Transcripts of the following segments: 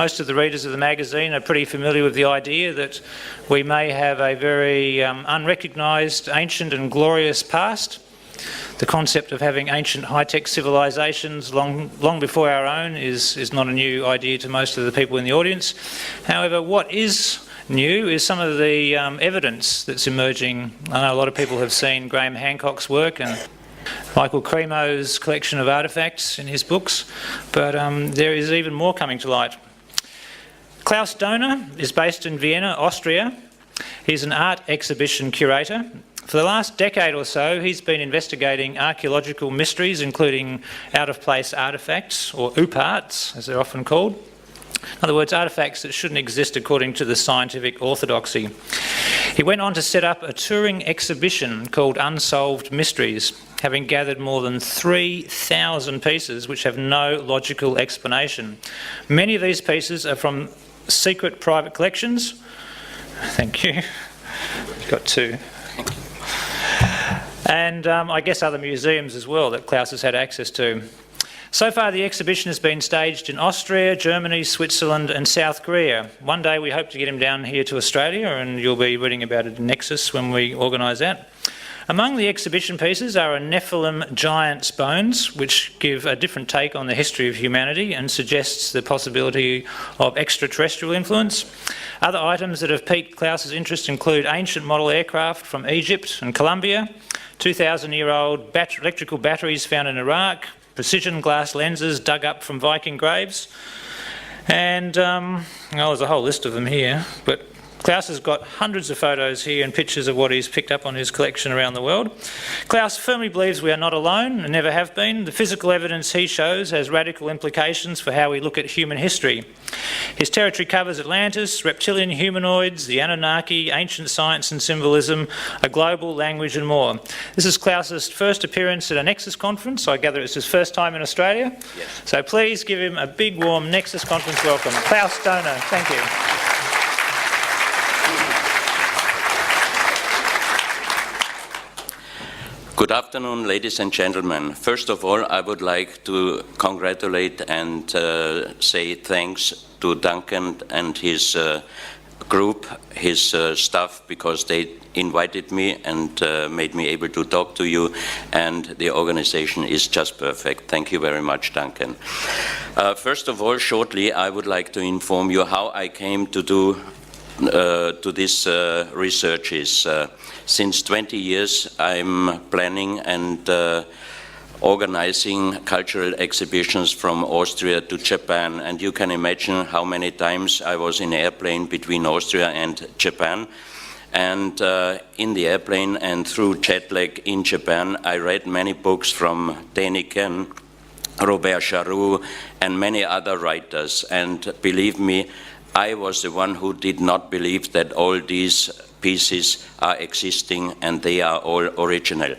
most of the readers of the magazine are pretty familiar with the idea that we may have a very unrecognised, ancient and glorious past. The concept of having ancient high-tech civilisations long before our own is not a new idea to most of the people in the audience. However, what is new is some of the evidence that's emerging. I know a lot of people have seen Graham Hancock's work and Michael Cremo's collection of artefacts in his books, but there is even more coming to light. Klaus Dohner is based in Vienna, Austria. He's an art exhibition curator. For the last decade or so, he's been investigating archaeological mysteries, including out-of-place artefacts, or OOPArts, as they're often called. In other words, artefacts that shouldn't exist according to the scientific orthodoxy. He went on to set up a touring exhibition called Unsolved Mysteries, having gathered more than 3,000 pieces which have no logical explanation. Many of these pieces are from secret private collections. Thank you. Got two. And I guess other museums as well that Klaus has had access to. So far the exhibition has been staged in Austria, Germany, Switzerland and South Korea. One day we hope to get him down here to Australia, and you'll be reading about it in Nexus when we organise that. Among the exhibition pieces are a Nephilim giant's bones, which give a different take on the history of humanity and suggests the possibility of extraterrestrial influence. Other items that have piqued Klaus's interest include ancient model aircraft from Egypt and Colombia, 2,000-year-old electrical batteries found in Iraq, precision glass lenses dug up from Viking graves, and well, there's a whole list of them here, but Klaus has got hundreds of photos here and pictures of what he's picked up on his collection around the world. Klaus firmly believes we are not alone and never have been. The physical evidence he shows has radical implications for how we look at human history. His territory covers Atlantis, reptilian humanoids, the Anunnaki, ancient science and symbolism, a global language and more. This is Klaus's first appearance at a Nexus conference. I gather it's his first time in Australia. Yes. So please give him a big warm Nexus conference welcome. Klaus Dohner, thank you. Good afternoon, ladies and gentlemen. First of all, I would like to congratulate and say thanks to Duncan and his group, his staff, because they invited me and made me able to talk to you, and the organization is just perfect. Thank you very much, Duncan. First of all, shortly, I would like to inform you how I came to do to this research. Since 20 years I'm planning and organizing cultural exhibitions from Austria to Japan, and you can imagine how many times I was in an airplane between Austria and Japan. And in the airplane and through jet lag in Japan, I read many books from Deniken, Robert Charroux and many other writers, and believe me, I was the one who did not believe that all these pieces are existing and they are all original.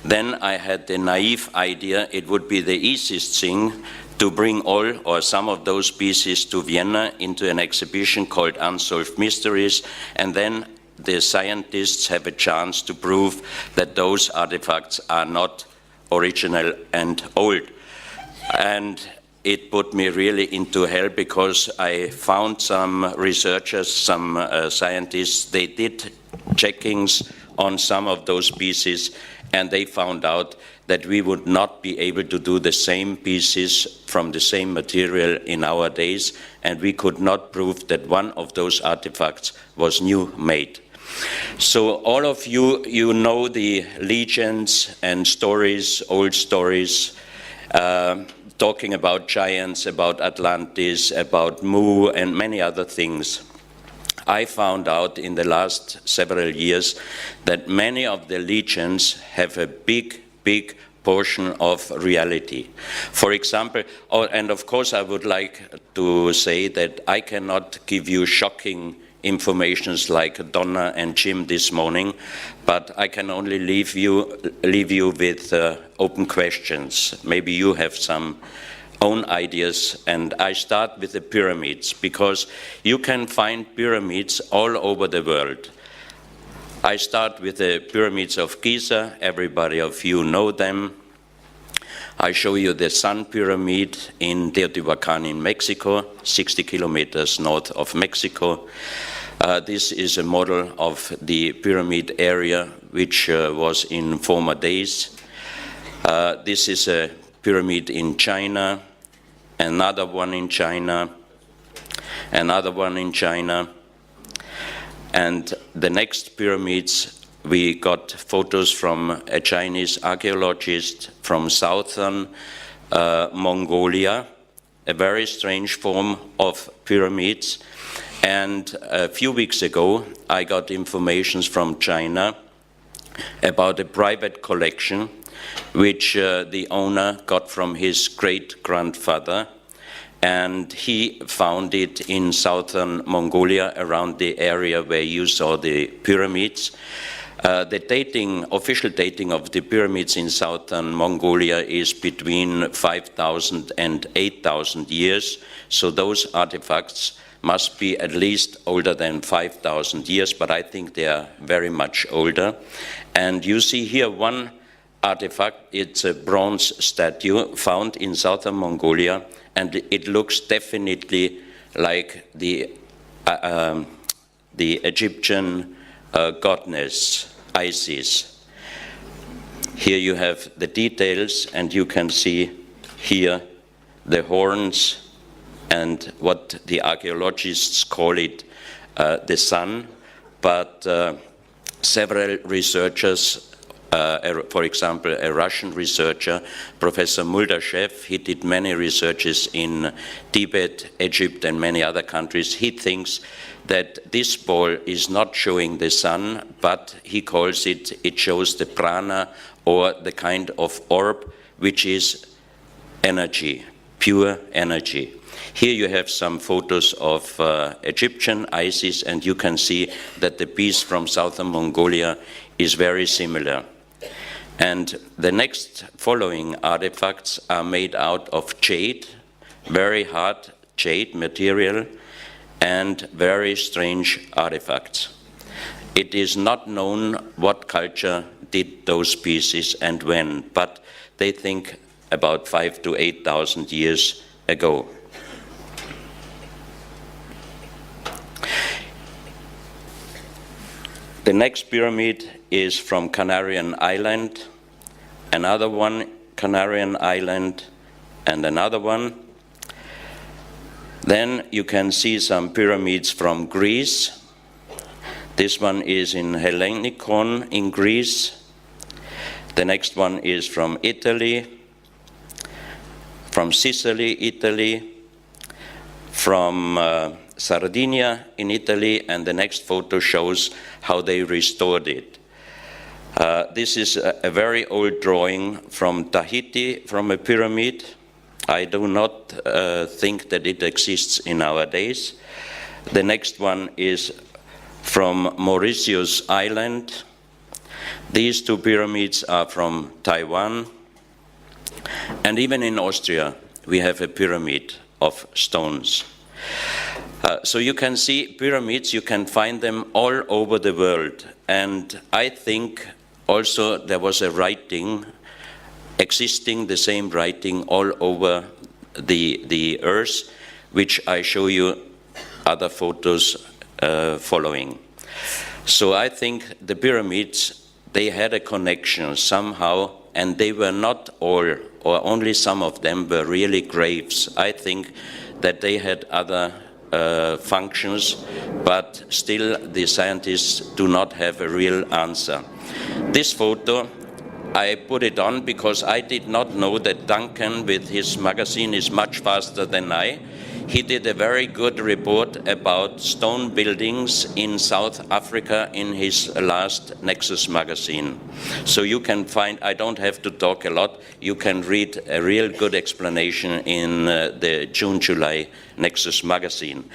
Then I had the naive idea it would be the easiest thing to bring all or some of those pieces to Vienna into an exhibition called Unsolved Mysteries, and then the scientists have a chance to prove that those artifacts are not original and old. And it put me really into hell, because I found some researchers, some scientists, they did checkings on some of those pieces, and they found out that we would not be able to do the same pieces from the same material in our days, and we could not prove that one of those artifacts was new made. So all of you, you know the legends and stories, old stories, talking about giants, about Atlantis, about Mu, and many other things. I found out in the last several years that many of the legends have a big portion of reality. For example, and of course I would like to say that I cannot give you shocking informations like Donna and Jim this morning, but I can only leave you with open questions. Maybe you have some own ideas, and I start with the pyramids, because you can find pyramids all over the world. I start with the pyramids of Giza. Everybody of you know them. I show you the Sun Pyramid in Teotihuacan in Mexico, 60 kilometers north of Mexico. This is a model of the pyramid area which was in former days. This is a pyramid in China, another one in China, another one in China. And the next pyramids, we got photos from a Chinese archaeologist from southern Mongolia, a very strange form of pyramids. And a few weeks ago, I got information from China about a private collection which the owner got from his great-grandfather, and he found it in southern Mongolia, around the area where you saw the pyramids. The official dating of the pyramids in southern Mongolia is between 5,000 and 8,000 years, so those artifacts must be at least older than 5,000 years, but I think they are very much older. And you see here one artifact. It's a bronze statue found in southern Mongolia, and it looks definitely like the Egyptian goddess Isis. Here you have the details, and you can see here the horns and what the archaeologists call it the sun, but several researchers, for example, a Russian researcher, Professor Muldashev, he did many researches in Tibet, Egypt, and many other countries. He thinks that this ball is not showing the sun, but he calls it shows the prana, or the kind of orb which is energy, pure energy. Here you have some photos of Egyptian Isis, and you can see that the piece from southern Mongolia is very similar. And the next following artifacts are made out of jade, very hard jade material, and very strange artifacts. It is not known what culture did those pieces and when, but they think about 5,000 to 8,000 years ago. The next pyramid is from Canarian Island, another one, Canarian Island, and another one. Then you can see some pyramids from Greece. This one is in Hellenikon in Greece. The next one is from Italy, from Sicily, Italy, from Sardinia in Italy, and the next photo shows how they restored it. This is a very old drawing from Tahiti, from a pyramid. I do not think that it exists in our days. The next one is from Mauritius Island. These two pyramids are from Taiwan. And even in Austria, we have a pyramid of stones. So you can see pyramids, you can find them all over the world. And I think also there was a writing existing, the same writing all over the earth, which I show you other photos following. So I think the pyramids, they had a connection somehow, and they were not all, or only some of them were really graves. I think that they had other functions, but still the scientists do not have a real answer. This photo, I put it on because I did not know that Duncan with his magazine is much faster than I. He did a very good report about stone buildings in South Africa in his last Nexus magazine. So you can find, I don't have to talk a lot, you can read a real good explanation in the June-July Nexus magazine.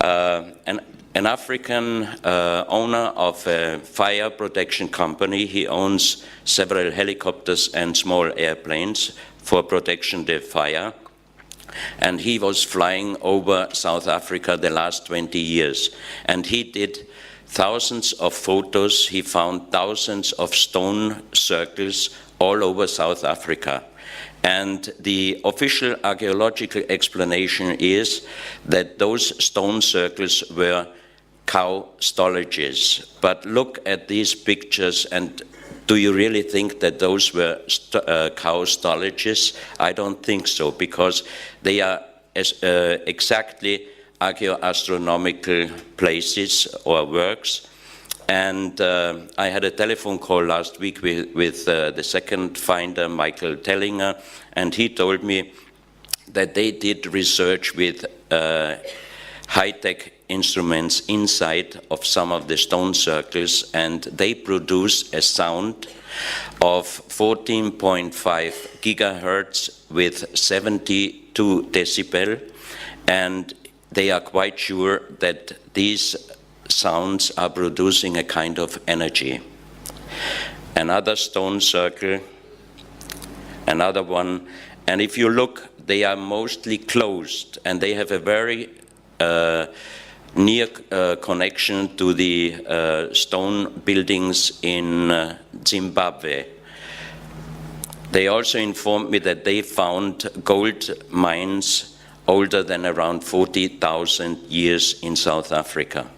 An African owner of a fire protection company, he owns several helicopters and small airplanes for protection of the fire. And he was flying over South Africa the last 20 years. And he did thousands of photos. He found thousands of stone circles all over South Africa. And the official archaeological explanation is that those stone circles were cow storages. But look at these pictures, and do you really think that those were cow storages? I don't think so, because they are exactly archaeoastronomical places or works. And I had a telephone call last week with the second finder, Michael Tellinger, and he told me that they did research with high-tech instruments inside of some of the stone circles, and they produce a sound of 14.5 gigahertz with 72 decibel, and they are quite sure that these sounds are producing a kind of energy. Another stone circle, another one, and if you look, they are mostly closed, and they have a very near connection to the stone buildings in Zimbabwe. They also informed me that they found gold mines older than around 40,000 years in South Africa.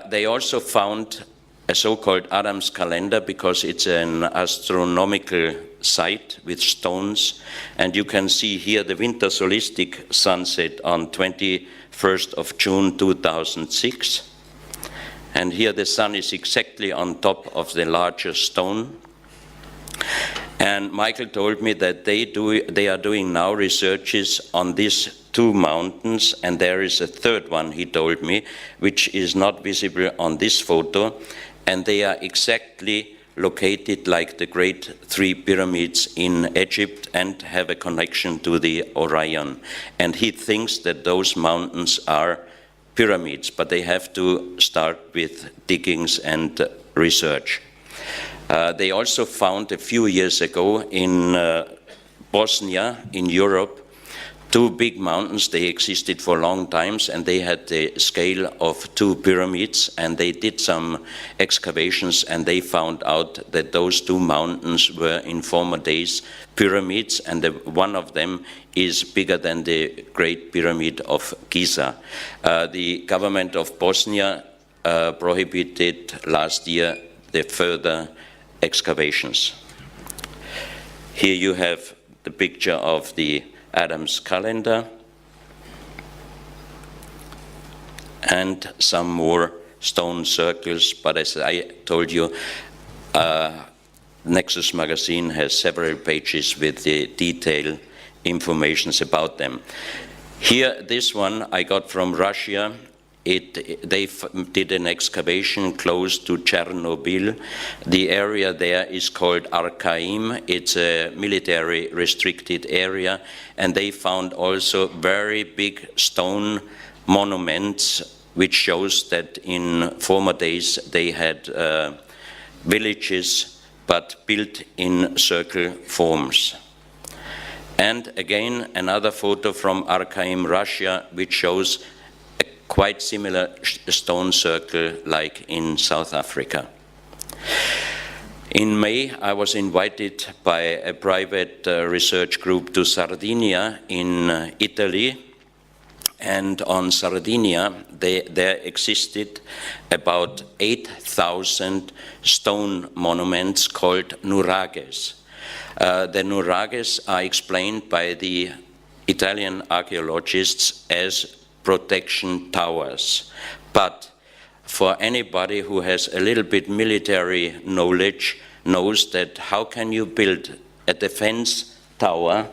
They also found a so-called Adam's calendar, because it's an astronomical site with stones, and you can see here the winter solstice sunset on 21st of June 2006, and here the sun is exactly on top of the larger stone. And Michael told me that they are doing now researches on these two mountains, and there is a third one, he told me, which is not visible on this photo, and they are exactly located like the Great Three Pyramids in Egypt and have a connection to the Orion. And he thinks that those mountains are pyramids, but they have to start with diggings and research. They also found a few years ago in Bosnia, in Europe, two big mountains. They existed for long times, and they had the scale of two pyramids, and they did some excavations, and they found out that those two mountains were in former days pyramids, and one of them is bigger than the Great Pyramid of Giza. The government of Bosnia prohibited last year the further excavations. Here you have the picture of the Adam's calendar and some more stone circles, but as I told you, Nexus magazine has several pages with the detailed information about them. Here, this one I got from Russia. They did an excavation close to Chernobyl. The area there is called Arkaim. It's a military restricted area, and they found also very big stone monuments, which shows that in former days they had villages but built in circle forms. And again, another photo from Arkaim, Russia, which shows quite similar stone circle like in South Africa. In May, I was invited by a private research group to Sardinia in Italy, and on Sardinia there existed about 8,000 stone monuments called nurages. The nurages are explained by the Italian archaeologists as protection towers. But for anybody who has a little bit military knowledge knows that how can you build a defense tower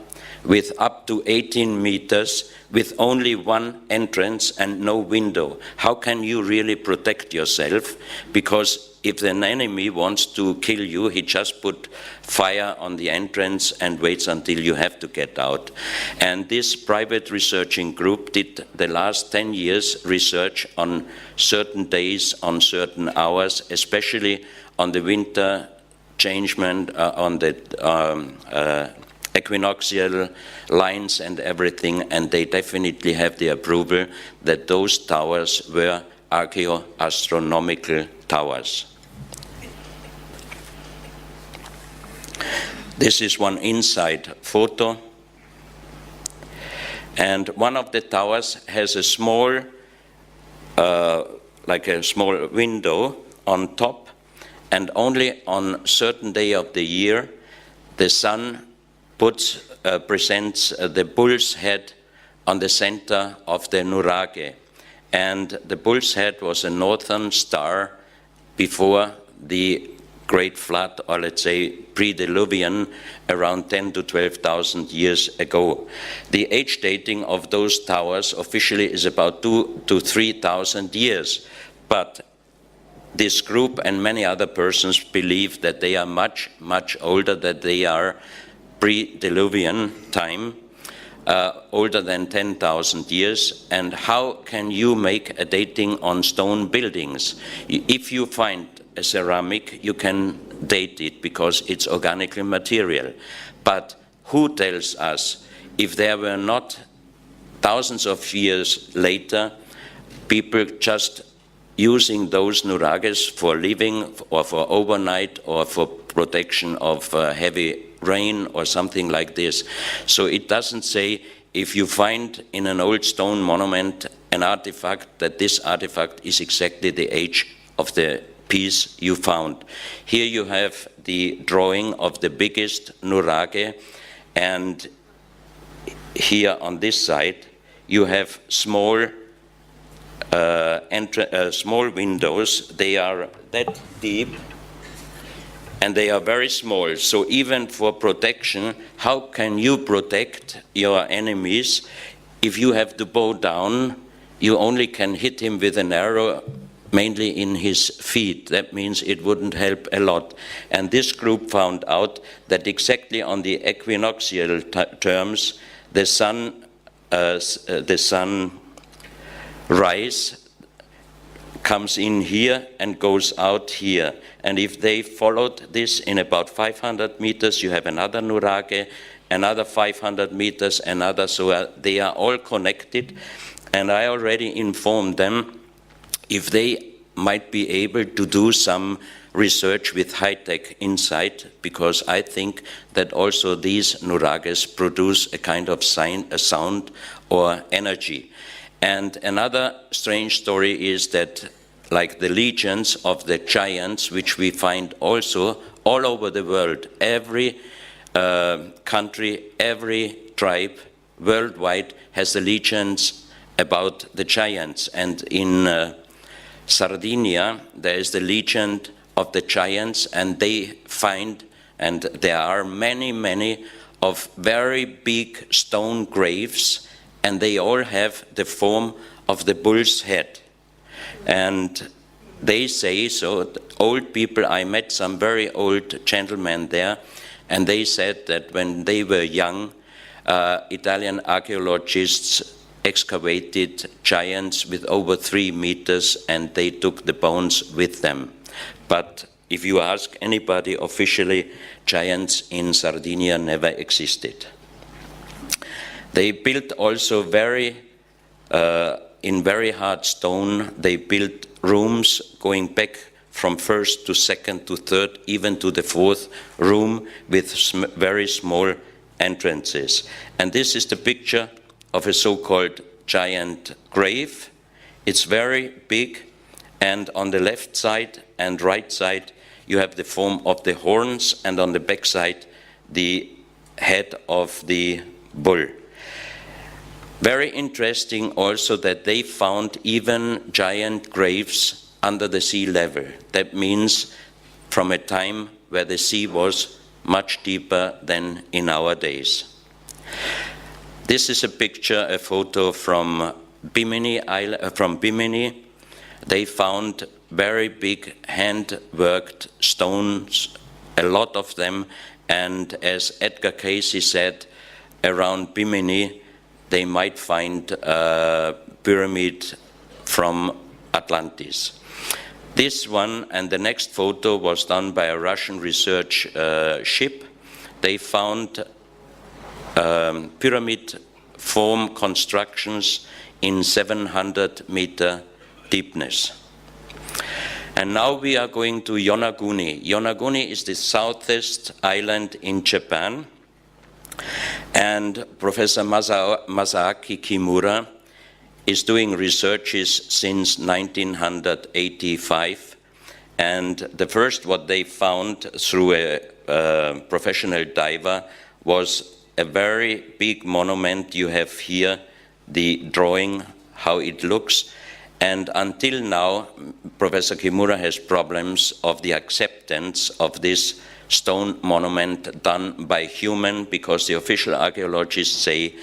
with up to 18 meters with only one entrance and no window? How can you really protect yourself? Because if an enemy wants to kill you, he just put fire on the entrance and waits until you have to get out. And this private researching group did the last 10 years research on certain days, on certain hours, especially on the winter changement, on the equinoxial lines and everything, and they definitely have the approval that those towers were archaeoastronomical towers. This is one inside photo. And one of the towers has a small, like a small window on top, and only on certain day of the year, the sun presents the bull's head on the center of the nuraghe. And the bull's head was a northern star before the Great Flood, or let's say pre-Diluvian, around 10 to 12,000 years ago. The age dating of those towers officially is about 2 to 3,000 years, but this group and many other persons believe that they are much, much older, that they are pre-Diluvian time, older than 10,000 years. And how can you make a dating on stone buildings? If you find a ceramic, you can date it because it's organically material. But who tells us if there were not thousands of years later people just using those nuraghes for living or for overnight or for protection of heavy rain or something like this? So it doesn't say if you find in an old stone monument an artifact that this artifact is exactly the age of the piece you found. Here you have the drawing of the biggest nuraghe, and here on this side you have small small windows. They are that deep and they are very small. So even for protection, how can you protect your enemies? If you have to bow down, you only can hit him with an arrow mainly in his feet. That means it wouldn't help a lot. And this group found out that exactly on the equinoctial terms, the sun rise comes in here and goes out here. And if they followed this in about 500 meters, you have another nuraghe, another 500 meters, another, so they are all connected. And I already informed them if they might be able to do some research with high-tech inside, because I think that also these nuraghes produce a kind of a sound or energy. And another strange story is that, like the legions of the giants, which we find also all over the world, every country, every tribe worldwide has the legends about the giants. And in Sardinia, there is the legend of the giants, and they find, and there are many, many of very big stone graves, and they all have the form of the bull's head. And they say, so old people, I met some very old gentlemen there, and they said that when they were young, Italian archaeologists excavated giants with over 3 meters, and they took the bones with them. But if you ask anybody officially, giants in Sardinia never existed. They built also in very hard stone, they built rooms going back from first to second to third, even to the fourth room with very small entrances. And this is the picture of a so-called giant grave. It's very big, and on the left side and right side you have the form of the horns, and on the back side the head of the bull. Very interesting also that they found even giant graves under the sea level. That means from a time where the sea was much deeper than in our days. This is a picture, a photo from Bimini Island, They found very big hand-worked stones, a lot of them, and as Edgar Cayce said, around Bimini they might find a pyramid from Atlantis. This one and the next photo was done by a Russian research ship. They found pyramid form constructions in 700-meter deepness. And now we are going to Yonaguni. Yonaguni is the southest island in Japan. And Professor Masaaki Kimura is doing researches since 1985. And the first what they found through a professional diver was a very big monument. You have here the drawing, how it looks. And until now, Professor Kimura has problems of the acceptance of this stone monument done by human, because the official archaeologists say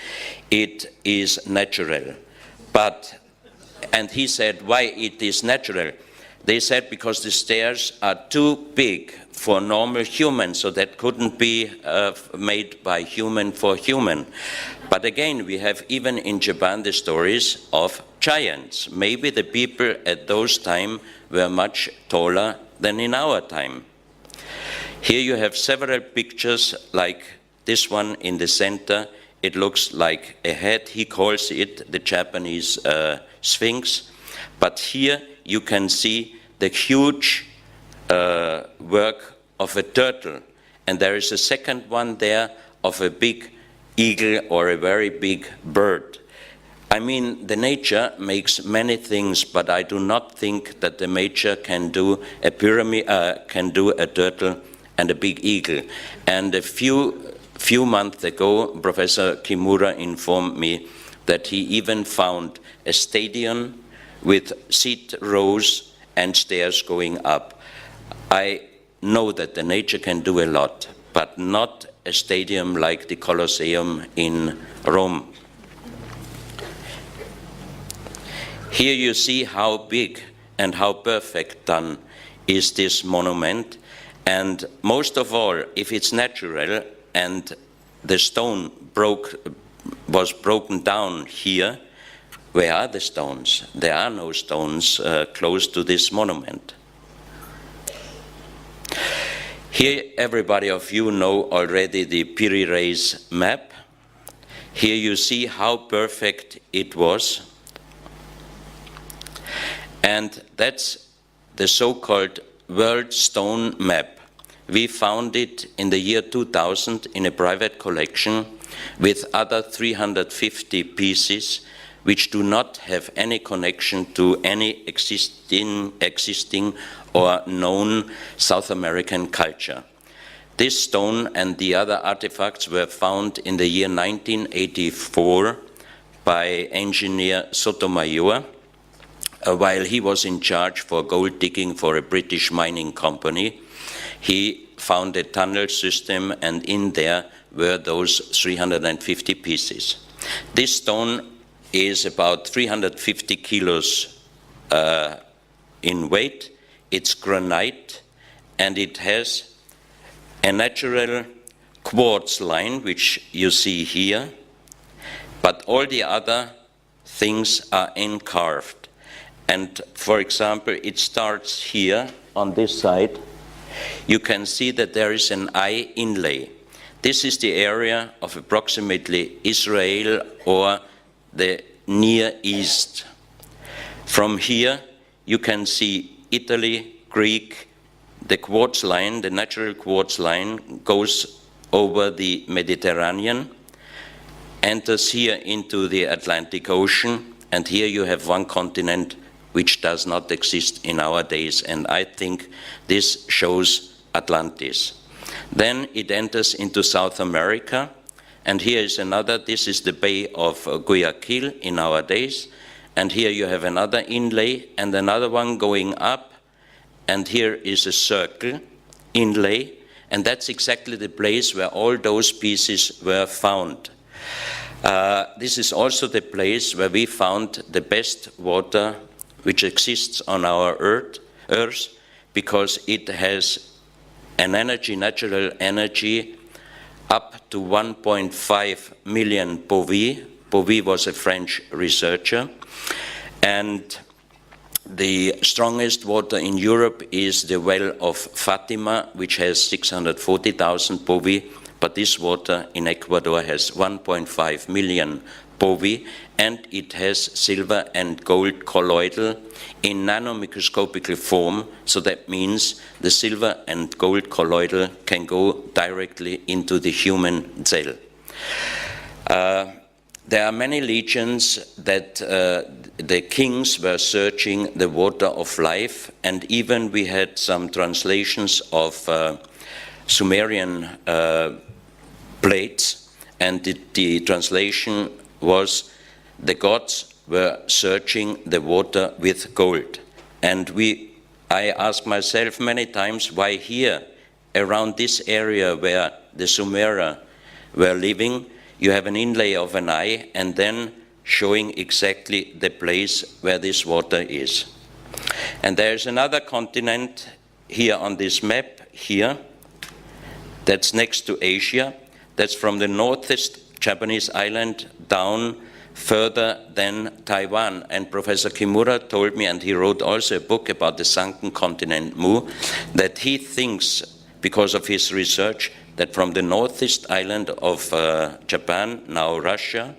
it is natural. And he said, why it is natural? They said because the stairs are too big for normal humans, so that couldn't be made by human for human. But again, we have even in Japan the stories of giants. Maybe the people at those times were much taller than in our time. Here you have several pictures like this one in the center. It looks like a head. He calls it the Japanese Sphinx. But here you can see the huge work of a turtle. And there is a second one there of a big eagle or a very big bird. I mean, the nature makes many things, but I do not think that the nature can do a pyramid, can do a turtle and a big eagle. And a few months ago, Professor Kimura informed me that he even found a stadium with seat rows and stairs going up. I know that the nature can do a lot, but not a stadium like the Colosseum in Rome. Here you see how big and how perfect done is this monument. And most of all, if it's natural and the stone was broken down here, where are the stones? There are no stones close to this monument. Here, everybody of you know already the Piri Reis map. Here you see how perfect it was. And that's the so-called World Stone Map. We found it in the year 2000 in a private collection with other 350 pieces which do not have any connection to any existing or known South American culture. This stone and the other artifacts were found in the year 1984 by engineer Sotomayor, while he was in charge for gold digging for a British mining company. He found a tunnel system, and in there were those 350 pieces. This stone is about 350 kilos in weight. It's granite, and it has a natural quartz line, which you see here, but all the other things are encarved. And for example, it starts here on this side. You can see that there is an eye inlay. This is the area of approximately Israel or the Near East. From here, you can see Italy, Greek. The quartz line, the natural quartz line, goes over the Mediterranean, enters here into the Atlantic Ocean, and here you have one continent which does not exist in our days, and I think this shows Atlantis. Then it enters into South America, and here is another. This is the Bay of Guayaquil in our days, and here you have another inlay and another one going up, and here is a circle inlay, and that's exactly the place where all those pieces were found. This is also the place where we found the best water which exists on our Earth, because it has an energy, natural energy, up to 1.5 million Bovis. Bovis was a French researcher. And the strongest water in Europe is the well of Fatima, which has 640,000 Bovis, but this water in Ecuador has 1.5 million Bowie, and it has silver and gold colloidal in nanomicroscopical form, so that means the silver and gold colloidal can go directly into the human cell. There are many legends that the kings were searching the water of life, and even we had some translations of Sumerian plates, and the translation was the gods were searching the water with gold. And I asked myself many times, why here, around this area where the Sumera were living, you have an inlay of an eye and then showing exactly the place where this water is. And there's another continent here on this map here, that's next to Asia. That's from the northeast Japanese island down further than Taiwan. And Professor Kimura told me, and he wrote also a book about the sunken continent Mu, that he thinks, because of his research, that from the northeast island of Japan, now Russia,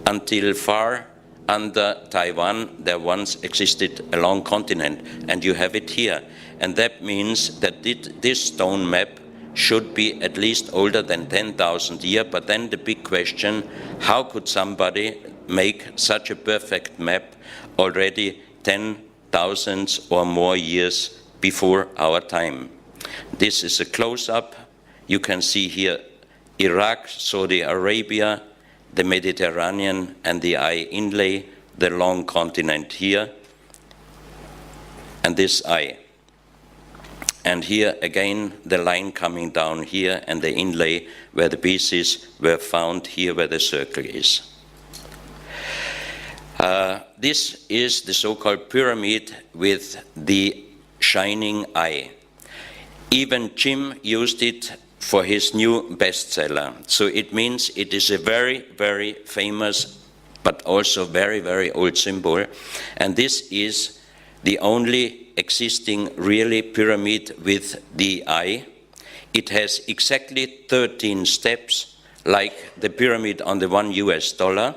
until far under Taiwan, there once existed a long continent, and you have it here. And that means that this stone map should be at least older than 10,000 years, but then the big question, how could somebody make such a perfect map already 10,000 or more years before our time? This is a close-up. You can see here Iraq, Saudi Arabia, the Mediterranean, and the eye inlay, the long continent here, and this eye. And here again, the line coming down here, and the inlay where the pieces were found here where the circle is. This is the so-called pyramid with the shining eye. Even Jim used it for his new bestseller. So it means it is a very, very famous, but also very, very old symbol. And this is the only existing really pyramid with the eye. It has exactly 13 steps, like the pyramid on the $1.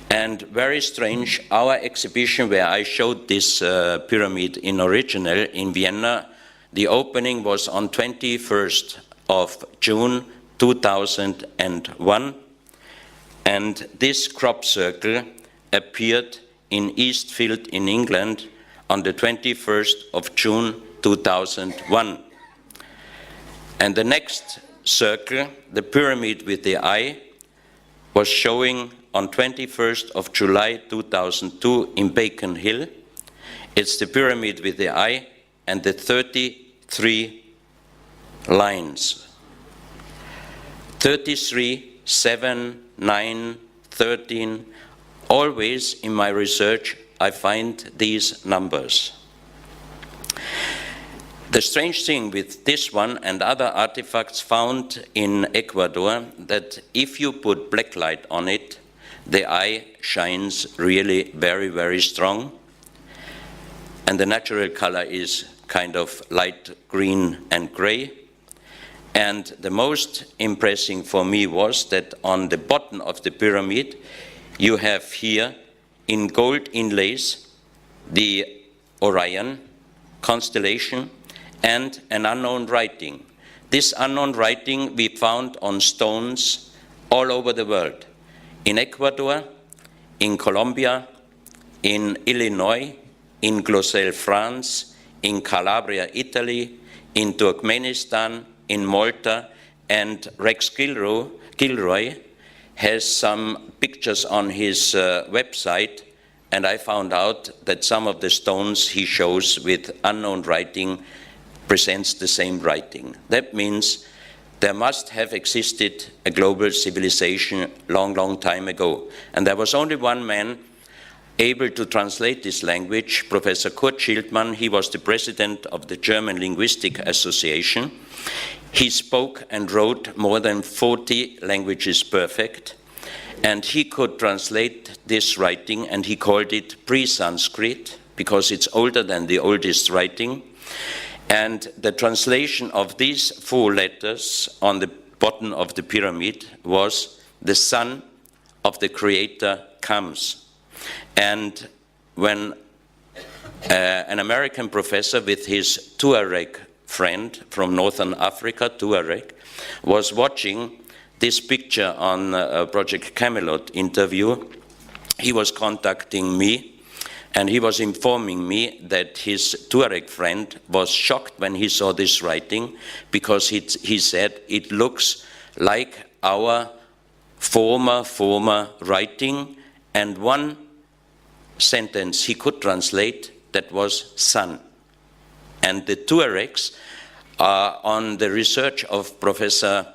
And very strange, our exhibition where I showed this pyramid in original in Vienna, the opening was on 21st of June 2001, and this crop circle appeared in Eastfield in England on the 21st of June 2001. And the next circle, the pyramid with the eye, was showing on 21st of July 2002 in Beacon Hill. It's the pyramid with the eye and the 33 lines. 33, 7, 9, 13. Always in my research I find these numbers. The strange thing with this one and other artifacts found in Ecuador, that if you put black light on it, the eye shines really very, very strong. And the natural color is kind of light green and gray. And the most impressive for me was that on the bottom of the pyramid, you have here in gold inlays the Orion constellation and an unknown writing. This unknown writing we found on stones all over the world. In Ecuador, in Colombia, in Illinois, in Gloucester, France, in Calabria, Italy, in Turkmenistan, in Malta, and Rex Gilroy has some pictures on his website, and I found out that some of the stones he shows with unknown writing presents the same writing. That means there must have existed a global civilization long, long time ago. And there was only one man able to translate this language, Professor Kurt Schildmann. He was the president of the German Linguistic Association. He spoke and wrote more than 40 languages perfect, and he could translate this writing, and he called it pre-Sanskrit because it's older than the oldest writing. And the translation of these 4 letters on the bottom of the pyramid was the son of the Creator comes. And when an American professor with his Tuareg friend from Northern Africa, Tuareg, was watching this picture on a Project Camelot interview, he was contacting me, and he was informing me that his Tuareg friend was shocked when he saw this writing, because he said it looks like our former writing, and one sentence he could translate, that was sun. And the Tuaregs are on the research of Professor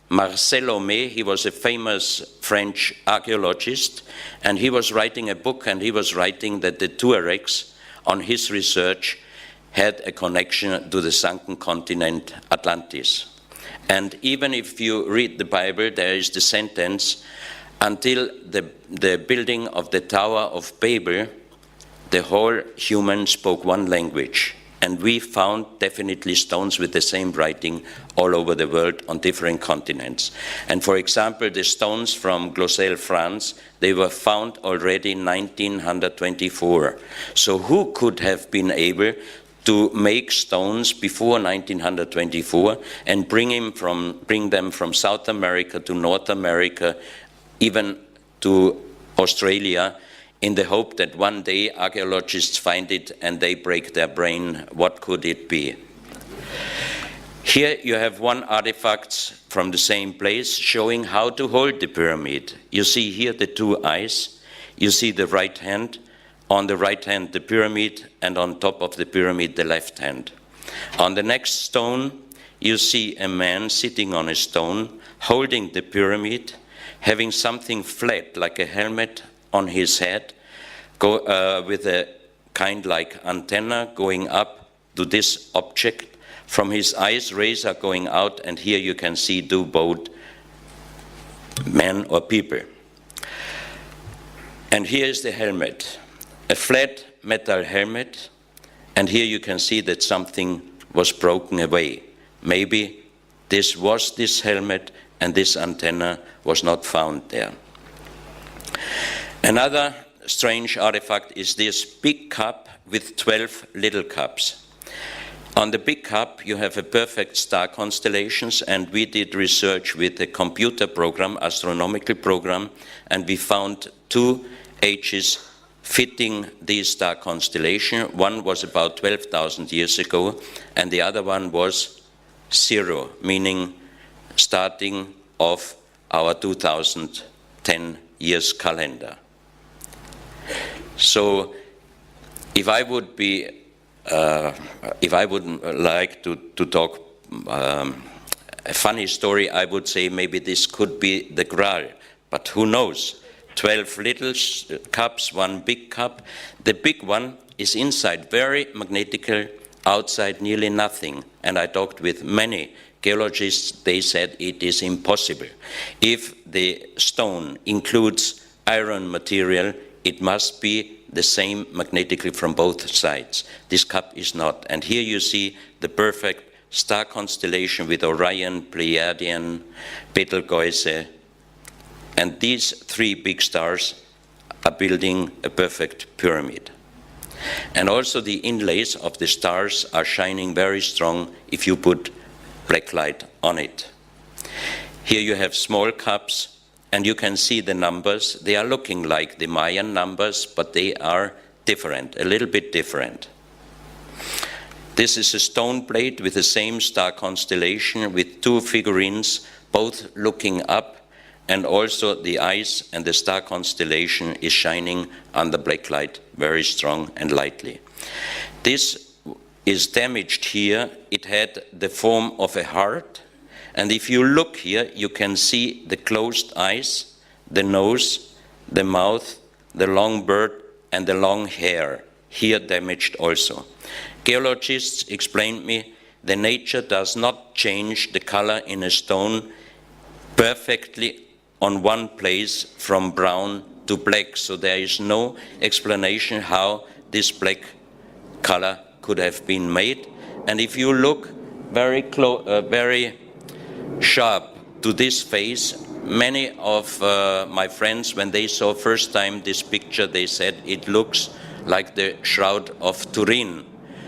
Marcel Homais. He was a famous French archaeologist, and he was writing a book, and he was writing that the Tuaregs, on his research, had a connection to the sunken continent Atlantis. And even if you read the Bible, there is the sentence, until the building of the Tower of Babel, the whole human spoke one language. And we found definitely stones with the same writing all over the world on different continents. And for example, the stones from Glocel, France, they were found already in 1924. So who could have been able to make stones before 1924 and bring them from South America to North America, even to Australia, in the hope that one day archaeologists find it and they break their brain, what could it be? Here you have one artifact from the same place showing how to hold the pyramid. You see here the two eyes, you see the right hand, on the right hand the pyramid, and on top of the pyramid the left hand. On the next stone you see a man sitting on a stone, holding the pyramid, having something flat like a helmet on his head, with a kind like antenna going up to this object. From his eyes, rays are going out, and here you can see two both men or people. And here is the helmet, a flat metal helmet, and here you can see that something was broken away. Maybe this was this helmet, and this antenna was not found there. Another strange artifact is this big cup with 12 little cups. On the big cup you have a perfect star constellations, and we did research with a computer program, astronomical program, and we found two ages fitting these star constellation. One was about 12,000 years ago, and the other one was 0, meaning starting of our 2010 years calendar. So if I would like to talk a funny story, I would say maybe this could be the Graal, but who knows? 12 little cups, one big cup. The big one is inside very magnetical, outside nearly nothing. And I talked with many geologists, they said it is impossible. If the stone includes iron material, it must be the same magnetically from both sides. This cup is not. And here you see the perfect star constellation with Orion, Pleiadian, Betelgeuse, and these three big stars are building a perfect pyramid. And also the inlays of the stars are shining very strong if you put black light on it. Here you have small cups, and you can see the numbers. They are looking like the Mayan numbers, but they are different, a little bit different. This is a stone plate with the same star constellation with two figurines, both looking up, and also the eyes and the star constellation is shining under black light very strong and lightly. This is damaged here. It had the form of a heart. And if you look here, you can see the closed eyes, the nose, the mouth, the long bird, and the long hair, here damaged also. Geologists explained me the nature does not change the color in a stone perfectly on one place from brown to black. So there is no explanation how this black color could have been made. And if you look very sharp to this face, many of my friends, when they saw first time this picture, they said it looks like the Shroud of Turin.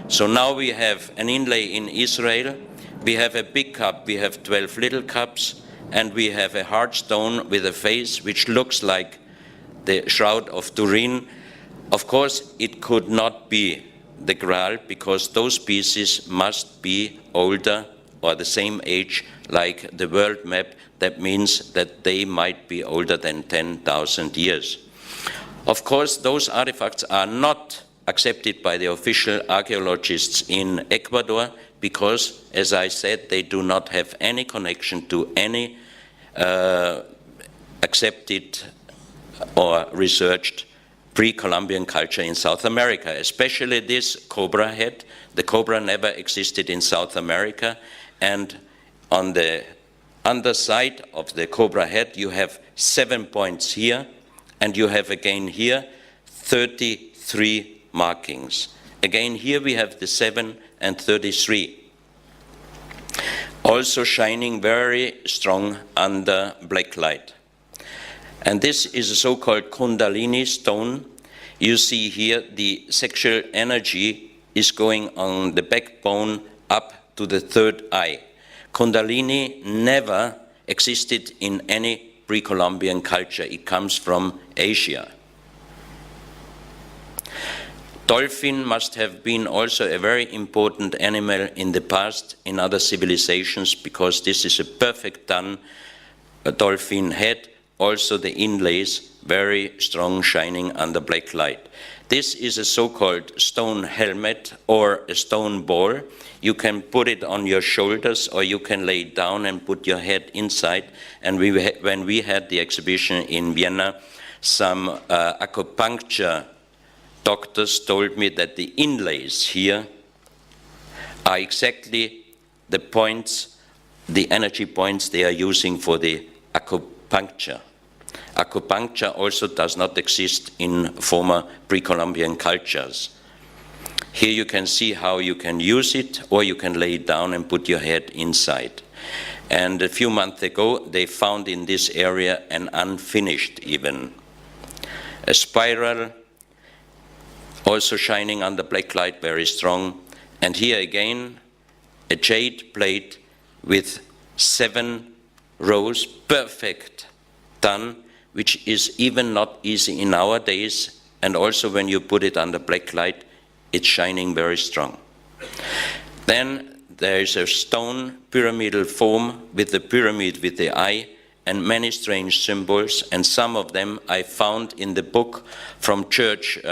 So now we have an inlay in Israel, we have a big cup, we have 12 little cups, and we have a hard stone with a face which looks like the Shroud of Turin. Of course, it could not be the Graal, because those pieces must be older or the same age like the world map. That means that they might be older than 10,000 years. Of course, those artifacts are not accepted by the official archaeologists in Ecuador because, as I said, they do not have any connection to any accepted or researched pre-Columbian culture in South America, especially this cobra head. The cobra never existed in South America, and on the underside of the cobra head you have 7 points here, and you have again here 33 markings. Again here we have the 7 and 33. Also shining very strong under black light. And this is a so-called Kundalini stone. You see here the sexual energy is going on the backbone up to the third eye. Kundalini never existed in any pre-Columbian culture. It comes from Asia. Dolphin must have been also a very important animal in the past in other civilizations, because this is a perfect done dolphin head. Also the inlays, very strong, shining under black light. This is a so-called stone helmet or a stone ball. You can put it on your shoulders, or you can lay it down and put your head inside. And when we had the exhibition in Vienna, some acupuncture doctors told me that the inlays here are exactly the points, the energy points they are using for the acupuncture. Acupuncture also does not exist in former pre-Columbian cultures. Here you can see how you can use it, or you can lay it down and put your head inside. And a few months ago they found in this area an unfinished even. A spiral, also shining under black light, very strong. And here again a jade plate with 7 rows, perfect done, which is even not easy in our days, and also when you put it under black light, it's shining very strong. Then there is a stone pyramidal form with the pyramid with the eye and many strange symbols, and some of them I found in the book from Churchward,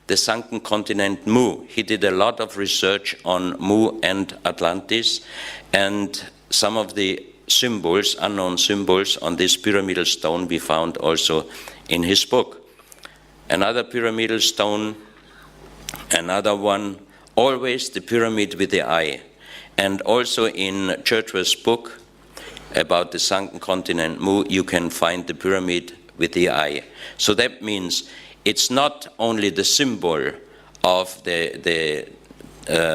The Sunken Continent Mu. He did a lot of research on Mu and Atlantis, and some of the symbols, unknown symbols on this pyramidal stone we found also in his book. Another pyramidal stone, another one, always the pyramid with the eye. And also in Churchward's book about the sunken continent Mu, you can find the pyramid with the eye. So that means it's not only the symbol of the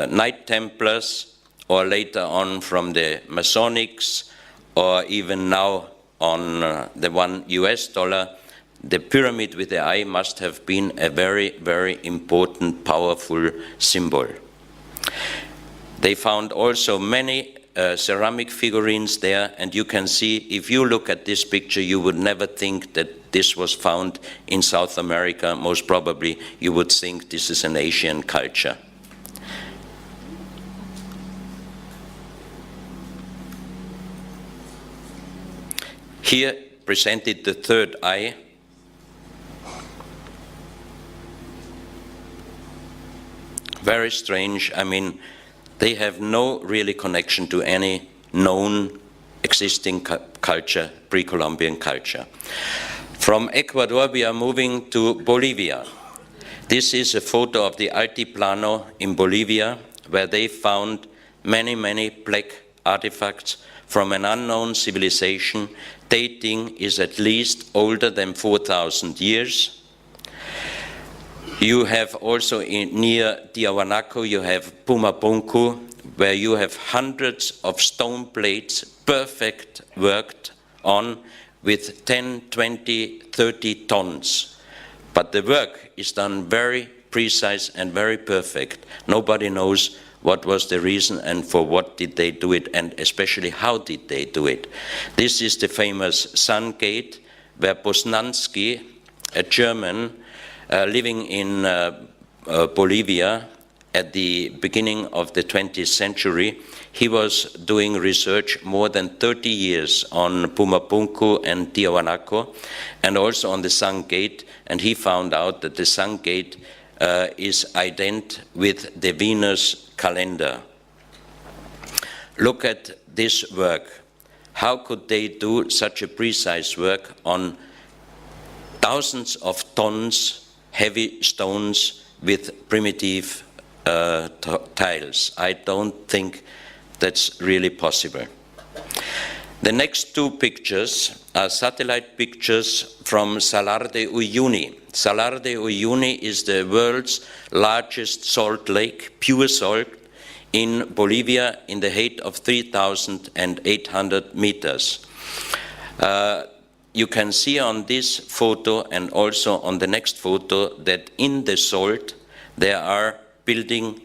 Knight Templars, or later on from the Masonics, or even now on the $1 US, the pyramid with the eye must have been a very, very important, powerful symbol. They found also many ceramic figurines there, and you can see, if you look at this picture, you would never think that this was found in South America. Most probably you would think this is an Asian culture. Here presented the third eye. Very strange. I mean, they have no really connection to any known existing culture, pre-Columbian culture. From Ecuador we are moving to Bolivia. This is a photo of the Altiplano in Bolivia, where they found many, many black artifacts from an unknown civilization. Dating is at least older than 4,000 years. You have also near Tiahuanaco, you have Pumapunku, where you have hundreds of stone plates, perfect worked on, with 10, 20, 30 tons. But the work is done very precise and very perfect. Nobody knows what was the reason and for what did they do it, and especially how did they do it. This is the famous Sun Gate, where Poznański, a German living in Bolivia at the beginning of the 20th century, he was doing research more than 30 years on Pumapunku and Tiahuanaco, and also on the Sun Gate, and he found out that the Sun Gate is ident with the Venus calendar. Look at this work. How could they do such a precise work on thousands of tons heavy stones with primitive tiles? I don't think that's really possible. The next two pictures are satellite pictures from Salar de Uyuni. Salar de Uyuni is the world's largest salt lake, pure salt, in Bolivia in the height of 3,800 meters. You can see on this photo and also on the next photo that in the salt there are building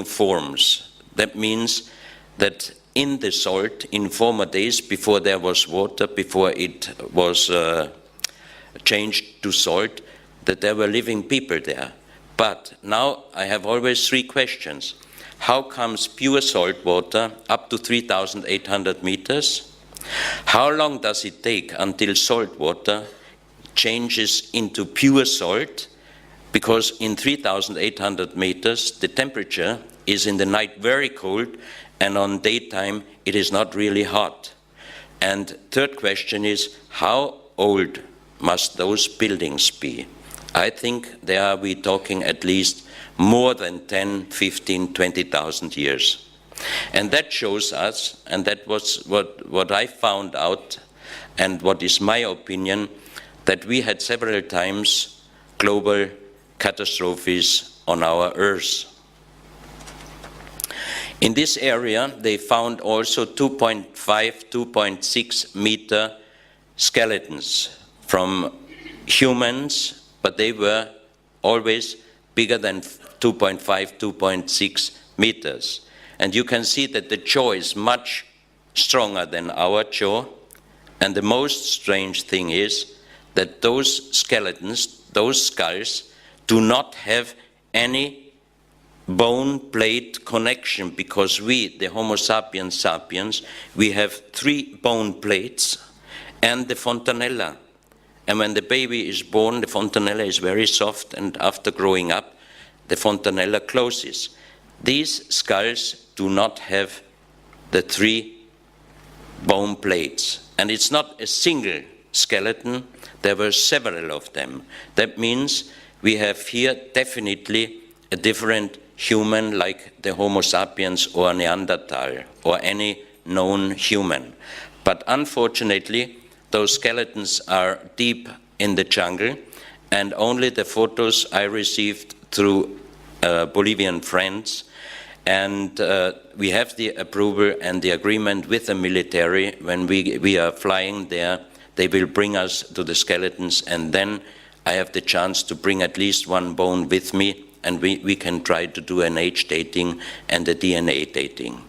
forms. That means that in the salt, in former days, before there was water, before it was changed to salt, that there were living people there. But now I have always three questions. How comes pure salt water up to 3,800 meters? How long does it take until salt water changes into pure salt? Because in 3,800 meters, the temperature is in the night very cold, and on daytime it is not really hot. And third question is, how old must those buildings be? I think we're talking at least more than 10, 15, 20,000 years. And that shows us, and that was what I found out, and what is my opinion, that we had several times global catastrophes on our Earth. In this area, they found also 2.5, 2.6 meter skeletons from humans, but they were always bigger than 2.5, 2.6 meters. And you can see that the jaw is much stronger than our jaw. And the most strange thing is that those skeletons, those skulls, do not have any bone plate connection, because we, the Homo sapiens sapiens, we have 3 bone plates and the fontanella. And when the baby is born, the fontanella is very soft, and after growing up, the fontanella closes. These skulls do not have the 3 bone plates. And it's not a single skeleton, there were several of them. That means we have here definitely a different human, like the Homo sapiens or Neanderthal or any known human. But unfortunately, those skeletons are deep in the jungle, and only the photos I received through Bolivian friends, and we have the approval and the agreement with the military. When we are flying there, they will bring us to the skeletons, and then I have the chance to bring at least 1 bone with me, and we can try to do an age dating and a DNA dating.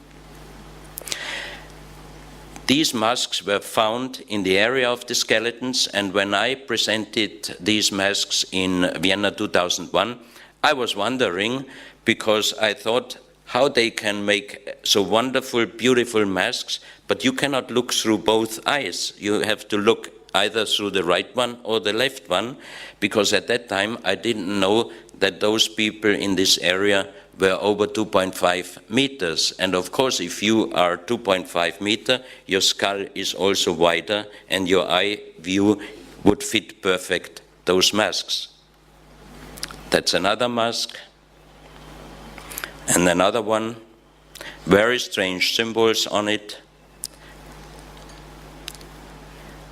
These masks were found in the area of the skeletons, and when I presented these masks in Vienna 2001, I was wondering, because I thought how they can make so wonderful, beautiful masks, but you cannot look through both eyes. You have to look either through the right one or the left one, because at that time I didn't know that those people in this area were over 2.5 meters. And of course, if you are 2.5 meter, your skull is also wider, and your eye view would fit perfect those masks. That's another mask. And another one, very strange symbols on it.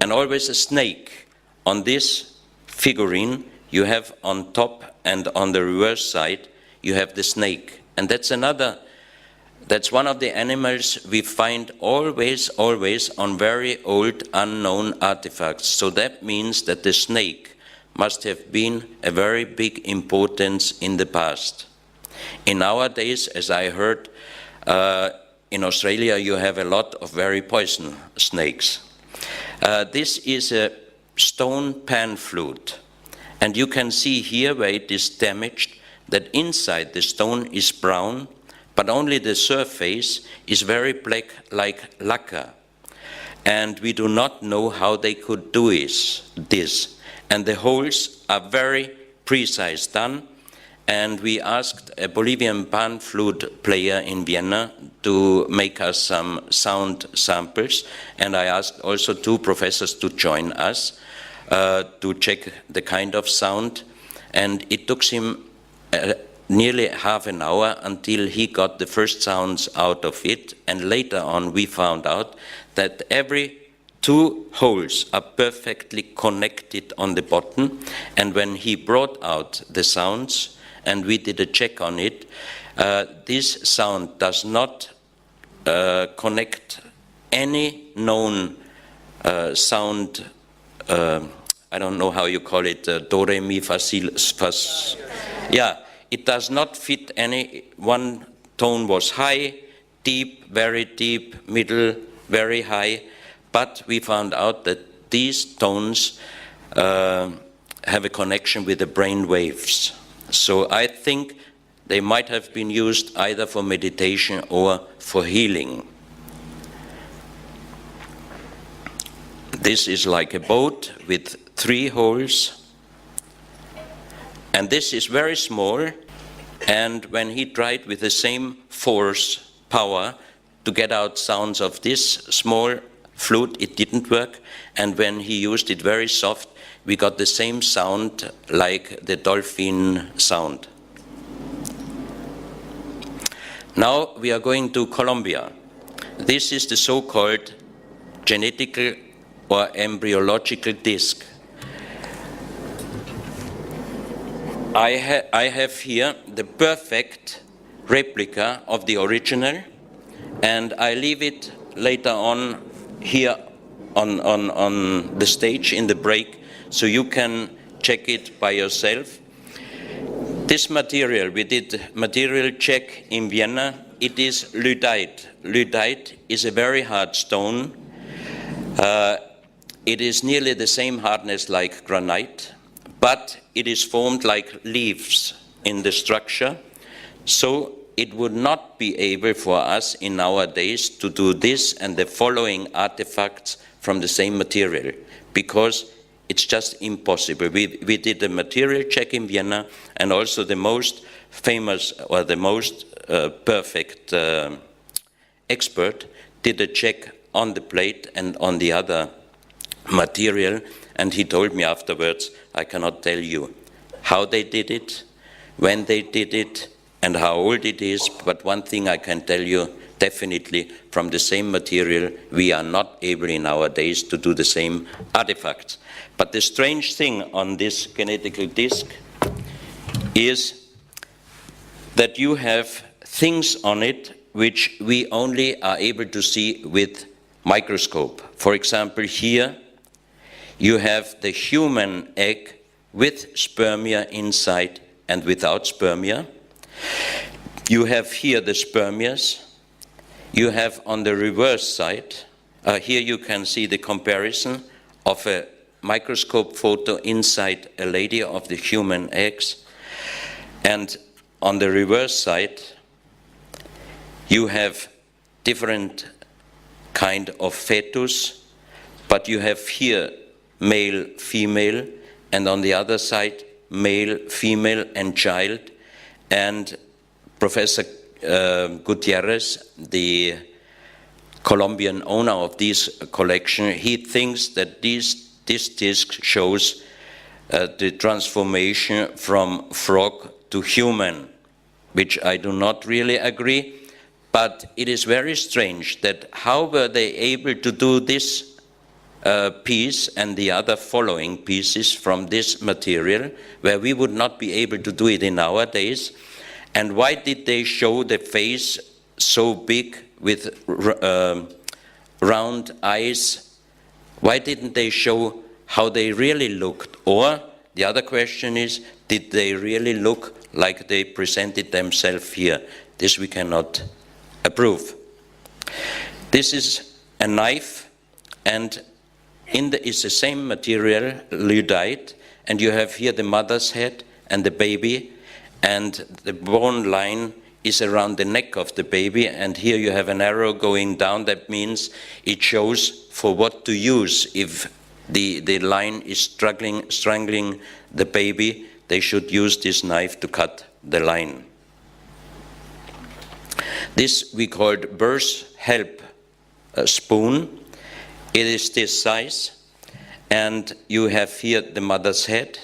And always a snake. On this figurine, you have on top and on the reverse side, you have the snake. And that's one of the animals we find always on very old unknown artifacts. So that means that the snake must have been a very big importance in the past. In our days, as I heard, in Australia you have a lot of very poisonous snakes. This is a stone pan flute, and you can see here where it is damaged that inside the stone is brown, but only the surface is very black like lacquer. And we do not know how they could do this. And the holes are very precise done. And we asked a Bolivian pan flute player in Vienna to make us some sound samples. And I asked also 2 professors to join us to check the kind of sound. And it took him nearly half an hour until he got the first sounds out of it. And later on we found out that every 2 holes are perfectly connected on the bottom. And when he brought out the sounds, and we did a check on it, this sound does not connect any known sound, I don't know how you call it, do, re, mi, fa, si, fa, yeah, it does not fit any. One tone was high, deep, middle, very high, but we found out that these tones have a connection with the brain waves. So I think they might have been used either for meditation or for healing. This is like a boat with 3 holes, and this is very small, and when he tried with the same force, power, to get out sounds of this small flute, it didn't work, and when he used it very soft, we got the same sound like the dolphin sound. Now we are going to Colombia. This is the so-called genetical or embryological disc. I have here the perfect replica of the original, and I leave it later on here on the stage in the break, so you can check it by yourself. This material, we did material check in Vienna. It is lyddite. Lyddite is a very hard stone. It is nearly the same hardness like granite, but it is formed like leaves in the structure. So it would not be able for us in our days to do this and the following artifacts from the same material, because it's just impossible. We did a material check in Vienna, and also the most famous or the most perfect expert did a check on the plate and on the other material, and he told me afterwards, I cannot tell you how they did it, when they did it, and how old it is, but one thing I can tell you, definitely from the same material, we are not able in our days to do the same artifacts. But the strange thing on this genetical disc is that you have things on it which we only are able to see with microscope. For example, here you have the human egg with spermia inside and without spermia. You have here the spermias. You have on the reverse side, here you can see the comparison of a microscope photo inside a lady of the human eggs. And on the reverse side, you have different kind of fetus, but you have here male, female, and on the other side, male, female, and child. And Professor Gutierrez, the Colombian owner of this collection, he thinks that this disc shows the transformation from frog to human, which I do not really agree. But it is very strange that how were they able to do this piece and the other following pieces from this material, where we would not be able to do it in our days. And why did they show the face so big with round eyes? Why didn't they show how they really looked? Or the other question is, did they really look like they presented themselves here? This we cannot approve. This is a knife, and it's the same material, lyddite, and you have here the mother's head and the baby, and the bone line is around the neck of the baby, and here you have an arrow going down. That means it shows for what to use. If the line is strangling the baby, they should use this knife to cut the line. This we called birth help spoon. It is this size, and you have here the mother's head,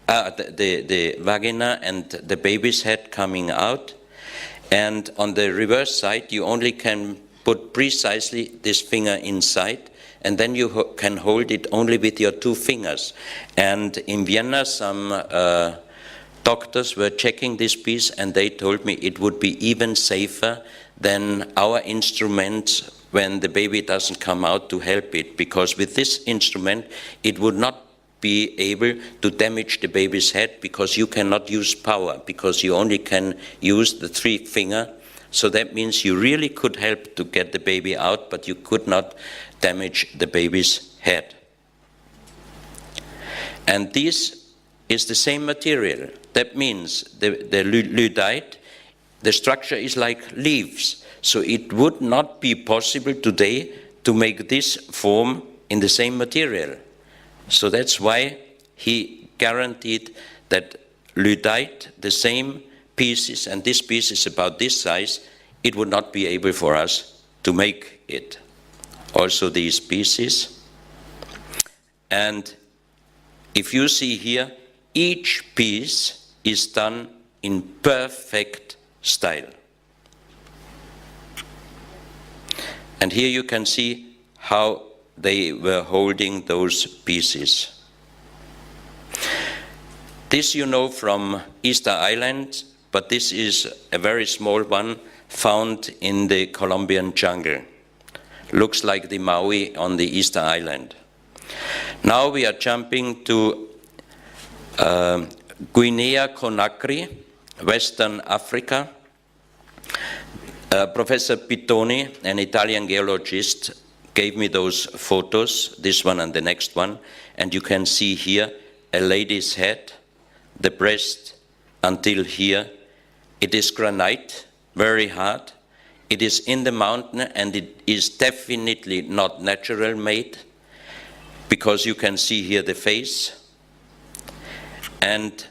the vagina and the baby's head coming out. And on the reverse side, you only can put precisely this finger inside, and then you can hold it only with your 2 fingers. And in Vienna, some doctors were checking this piece, and they told me it would be even safer than our instruments when the baby doesn't come out to help it, because with this instrument it would not be able to damage the baby's head, because you cannot use power, because you only can use the 3 finger. So that means you really could help to get the baby out, but you could not damage the baby's head. And this is the same material. That means the lyddite, the structure is like leaves. So it would not be possible today to make this form in the same material. So that's why he guaranteed that lyddite, the same pieces, and this piece is about this size, it would not be able for us to make it. Also these pieces. And if you see here, each piece is done in perfect style. And here you can see how they were holding those pieces. This you know from Easter Island, but this is a very small one found in the Colombian jungle. Looks like the Maui on the Easter Island. Now we are jumping to Guinea-Conakry, Western Africa. Professor Pittoni, an Italian geologist, gave me those photos, this one and the next one, and you can see here a lady's head, the breast until here. It is granite, very hard. It is in the mountain, and it is definitely not natural made, because you can see here the face. And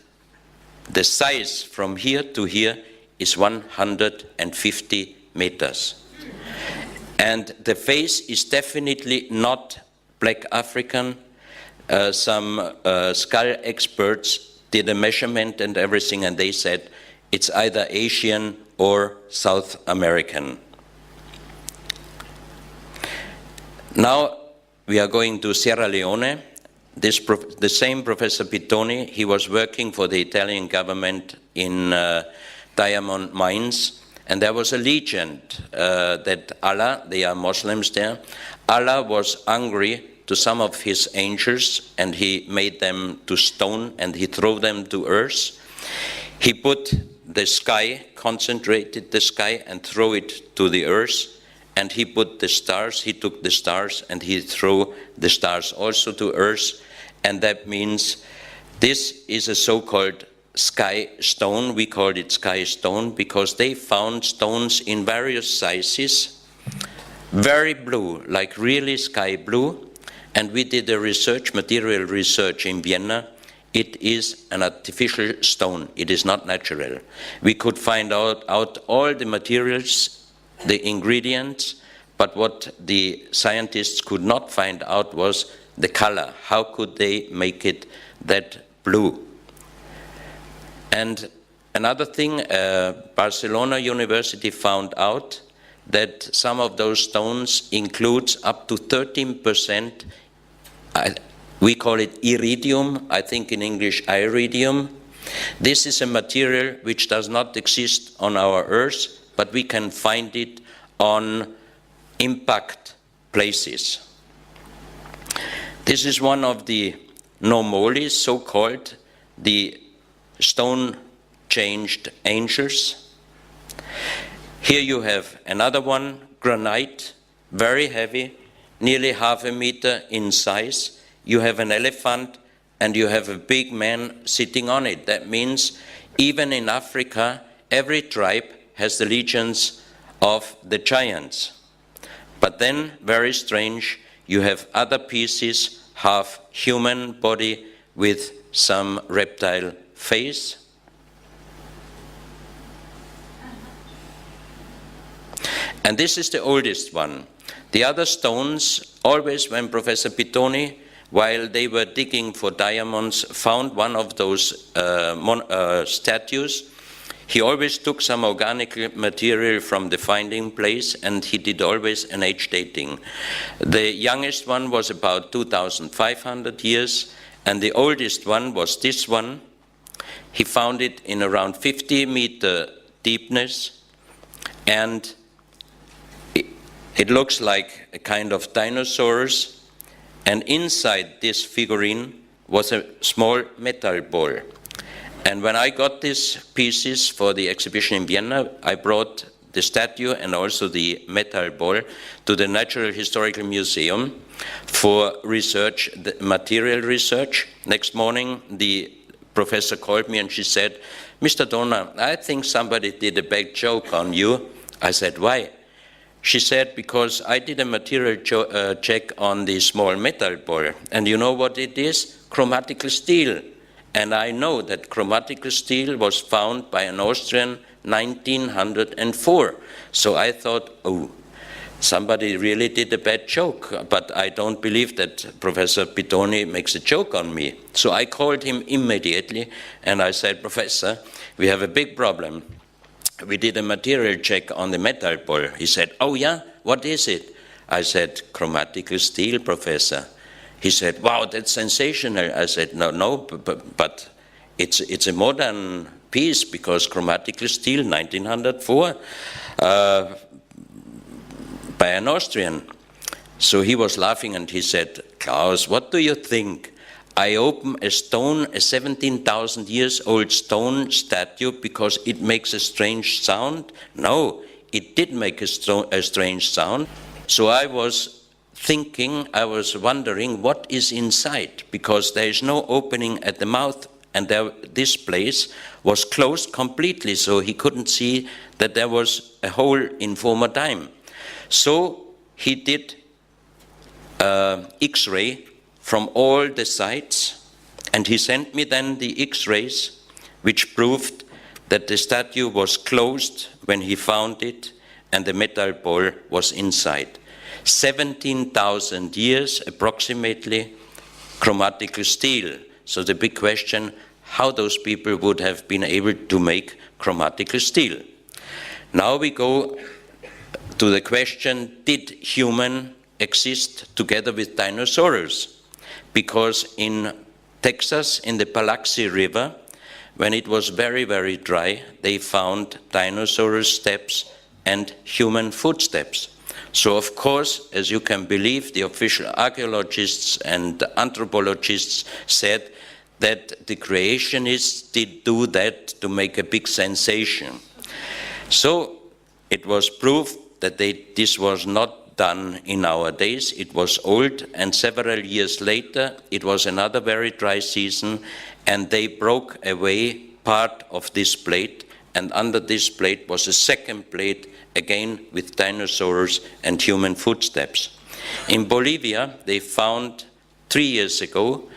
the size from here to here is 150 meters. And the face is definitely not black African. Some skull experts did a measurement and everything, and they said it's either Asian or South American. Now we are going to Sierra Leone. The same Professor Pittoni, he was working for the Italian government in diamond mines, and there was a legend that Allah, they are Muslims there, Allah was angry to some of his angels, and he made them to stone, and he threw them to earth. He put the sky, concentrated the sky, and threw it to the earth, and he put the stars, he took the stars, and he threw the stars also to earth, and that means this is a so-called sky stone. We called it sky stone because they found stones in various sizes, very blue, like really sky blue. And we did a research, material research in Vienna. It is an artificial stone. It is not natural. We could find out all the materials, the ingredients, but what the scientists could not find out was the color. How could they make it that blue? And another thing, Barcelona University found out that some of those stones includes up to 13%, we call it iridium, I think in English iridium, This is a material which does not exist on our Earth, but we can find it on impact places. This is one of the Normolis, so-called, the stone-changed angels. Here you have another one, granite, very heavy, nearly 0.5 meter in size. You have an elephant and you have a big man sitting on it. That means even in Africa, every tribe has the legions of the giants. But then, very strange, you have other pieces, half human body with some reptile face. And this is the oldest one. The other stones, always when Professor Pittoni, while they were digging for diamonds, found one of those statues, he always took some organic material from the finding place, and he did always an age dating. The youngest one was about 2,500 years, and the oldest one was this one. He found it in around 50-meter deepness, and it looks like a kind of dinosaurs, and inside this figurine was a small metal ball. And when I got these pieces for the exhibition in Vienna, I brought the statue and also the metal ball to the Natural Historical Museum for research, the material research. Next morning, the professor called me and she said, "Mr. Donner, I think somebody did a bad joke on you." I said, "Why?" She said, "Because I did a material check on the small metal ball, and you know what it is? Chromatical steel. And I know that chromatical steel was found by an Austrian 1904. So I thought, oh, somebody really did a bad joke, but I don't believe that Professor Pittoni makes a joke on me. So I called him immediately and I said, "Professor, we have a big problem. We did a material check on the metal ball." He said, "Oh yeah, what is it?" I said, "Chromatical steel, Professor." He said, "Wow, that's sensational." I said, no, but it's a modern piece because chromatical steel, 1904, by an Austrian. So he was laughing and he said, "Klaus, what do you think? I open a stone, a 17,000 years old stone statue because it makes a strange sound?" No, it did make a strange sound. So I was wondering what is inside, because there is no opening at the mouth, and this place was closed completely, so he couldn't see that there was a hole in former time. So he did X-ray from all the sides, and he sent me then the X-rays, which proved that the statue was closed when he found it, and the metal ball was inside. 17,000 years approximately, chromatical steel. So the big question, how those people would have been able to make chromatical steel. Now we go to the question, did human exist together with dinosaurs? Because in Texas, in the Biloxi River, when it was very, very dry, they found dinosaur steps and human footsteps. So of course, as you can believe, the official archaeologists and anthropologists said that the creationists did do that to make a big sensation. So it was proof that this was not done in our days. It was old, and several years later, it was another very dry season, and they broke away part of this plate, and under this plate was a second plate, again with dinosaurs and human footsteps. In Bolivia, they found 3 years ago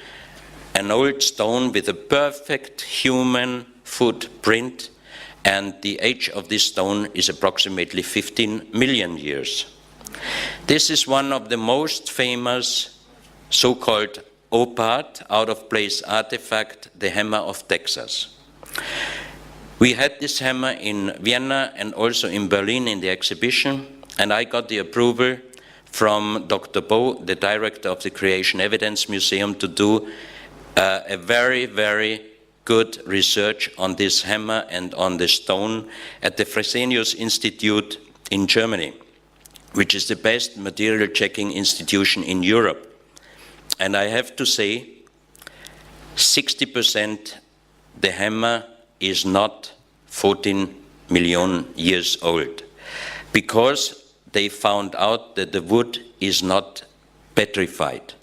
an old stone with a perfect human footprint, and the age of this stone is approximately 15 million years. This is one of the most famous so-called OPART, out-of-place artifact, the Hammer of Texas. We had this hammer in Vienna and also in Berlin in the exhibition, and I got the approval from Dr. Bo, the director of the Creation Evidence Museum, to do a very, very good research on this hammer and on the stone at the Fresenius Institute in Germany, which is the best material checking institution in Europe. And I have to say, 60% the hammer is not 14 million years old, because they found out that the wood is not petrified.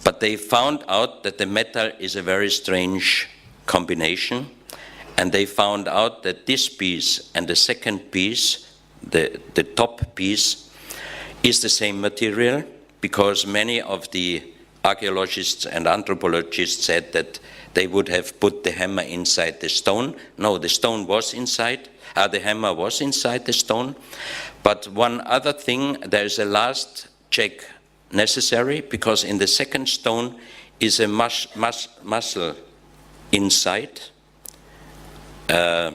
But they found out that the metal is a very strange combination, and they found out that this piece and the second piece, the top piece, is the same material, because many of the archaeologists and anthropologists said that they would have put the hammer inside the stone. No, the stone was inside, the hammer was inside the stone. But one other thing, there is a last check necessary, because in the second stone is a muscle inside, a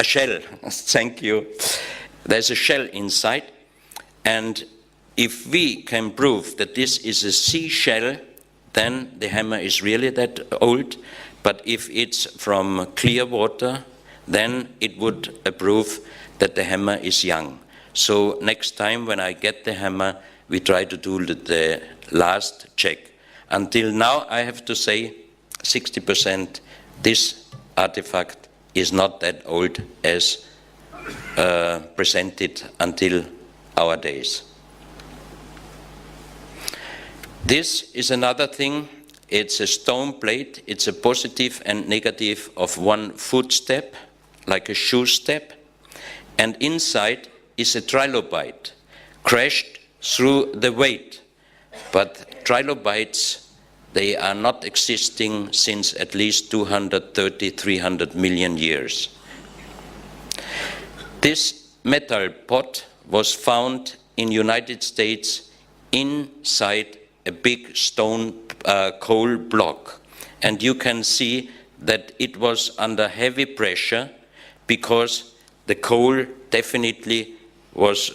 shell, thank you. There's a shell inside, and if we can prove that this is a seashell, then the hammer is really that old. But if it's from clear water, then it would prove that the hammer is young. So next time when I get the hammer, we try to do the last check. Until now, I have to say, 60% this artifact is not that old as presented until our days. This is another thing. It's a stone plate. It's a positive and negative of one footstep, like a shoe step. And inside is a trilobite, crashed through the weight. But trilobites, they are not existing since at least 230, 300 million years. This metal pot was found in United States inside a big stone coal block. And you can see that it was under heavy pressure, because the coal definitely was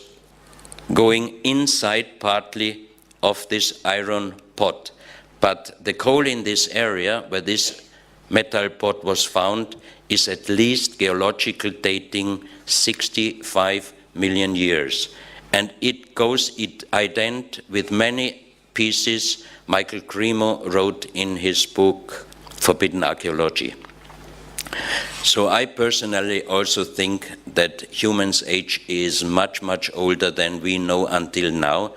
going inside partly of this iron pot. But the coal in this area where this metal pot was found is at least geological dating 65 million years. And it goes ident with many pieces Michael Cremo wrote in his book Forbidden Archaeology. So I personally also think that humans' age is much, much older than we know until now.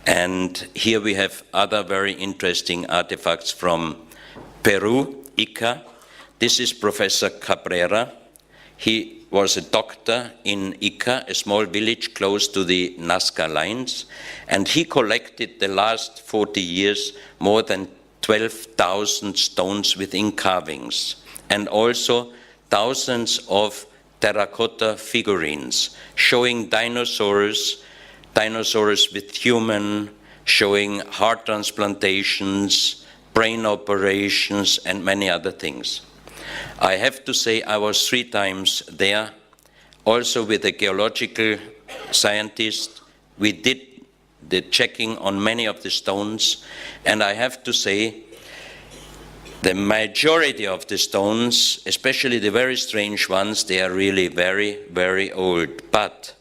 And here we have other very interesting artifacts from Peru, Ica. This is Professor Cabrera. He was a doctor in Ica, a small village close to the Nazca lines, and he collected the last 40 years more than 12,000 stones with carvings, and also thousands of terracotta figurines showing dinosaurs with human, showing heart transplantations, brain operations, and many other things. I have to say I was 3 times there, also with a geological scientist. We did the checking on many of the stones, and I have to say the majority of the stones, especially the very strange ones, they are really very, very old. But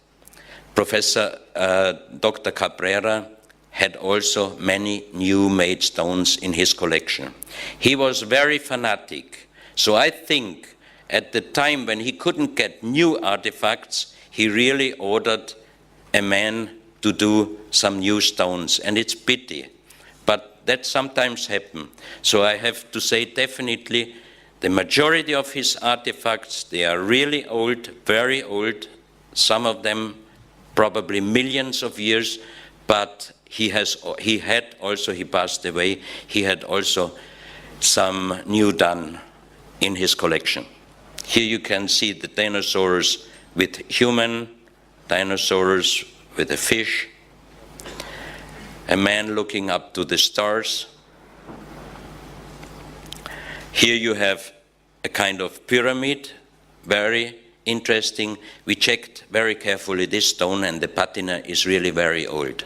Professor Dr. Cabrera had also many new-made stones in his collection. He was very fanatic. So I think at the time when he couldn't get new artifacts, he really ordered a man to do some new stones, and it's pity. But that sometimes happens. So I have to say definitely the majority of his artifacts, they are really old, very old, some of them probably millions of years, but he passed away, he had also some new done in his collection. Here you can see the dinosaurs with human, dinosaurs with a fish, a man looking up to the stars. Here you have a kind of pyramid, very interesting. We checked very carefully this stone, and the patina is really very old.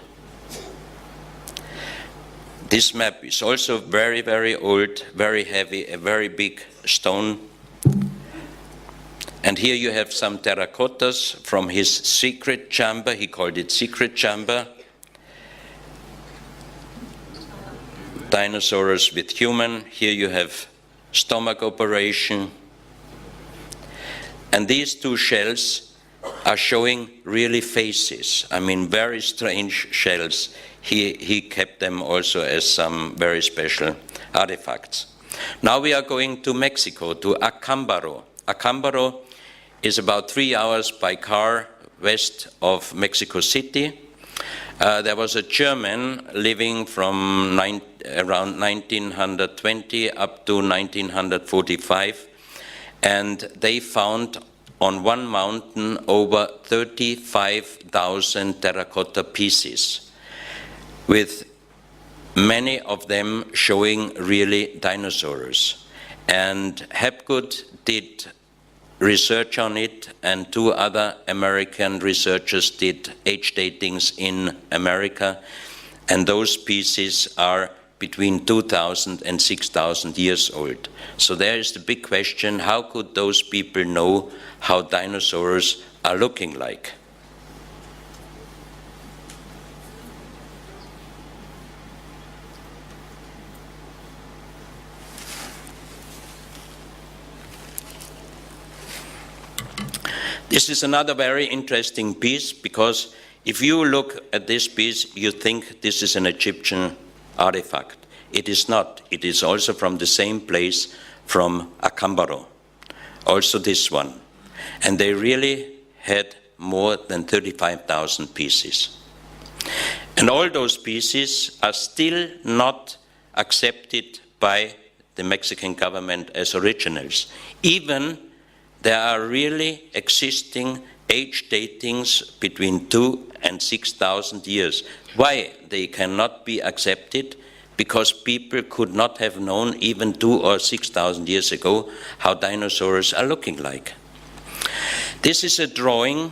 This map is also very, very old, very heavy, a very big stone. And here you have some terracottas from his secret chamber. He called it secret chamber. Dinosaurs with human. Here you have stomach operation. And these two shells are showing really faces. I mean, very strange shells. He kept them also as some very special artifacts. Now we are going to Mexico, to Acámbaro. Acámbaro is about 3 hours by car west of Mexico City. There was a German living from around 1920 up to 1945, and they found on one mountain over 35,000 terracotta pieces, with many of them showing really dinosaurs. And Hapgood did research on it, and 2 other American researchers did age datings in America, and those pieces are between 2,000 and 6,000 years old. So there is the big question, how could those people know how dinosaurs are looking like? This is another very interesting piece, because if you look at this piece, you think this is an Egyptian artifact. It is not. It is also from the same place, from Acámbaro. Also this one. And they really had more than 35,000 pieces. And all those pieces are still not accepted by the Mexican government as originals. Even there are really existing age datings between 2,000 and 6,000 years. Why they cannot be accepted? Because people could not have known even 2,000 or 6,000 years ago how dinosaurs are looking like. This is a drawing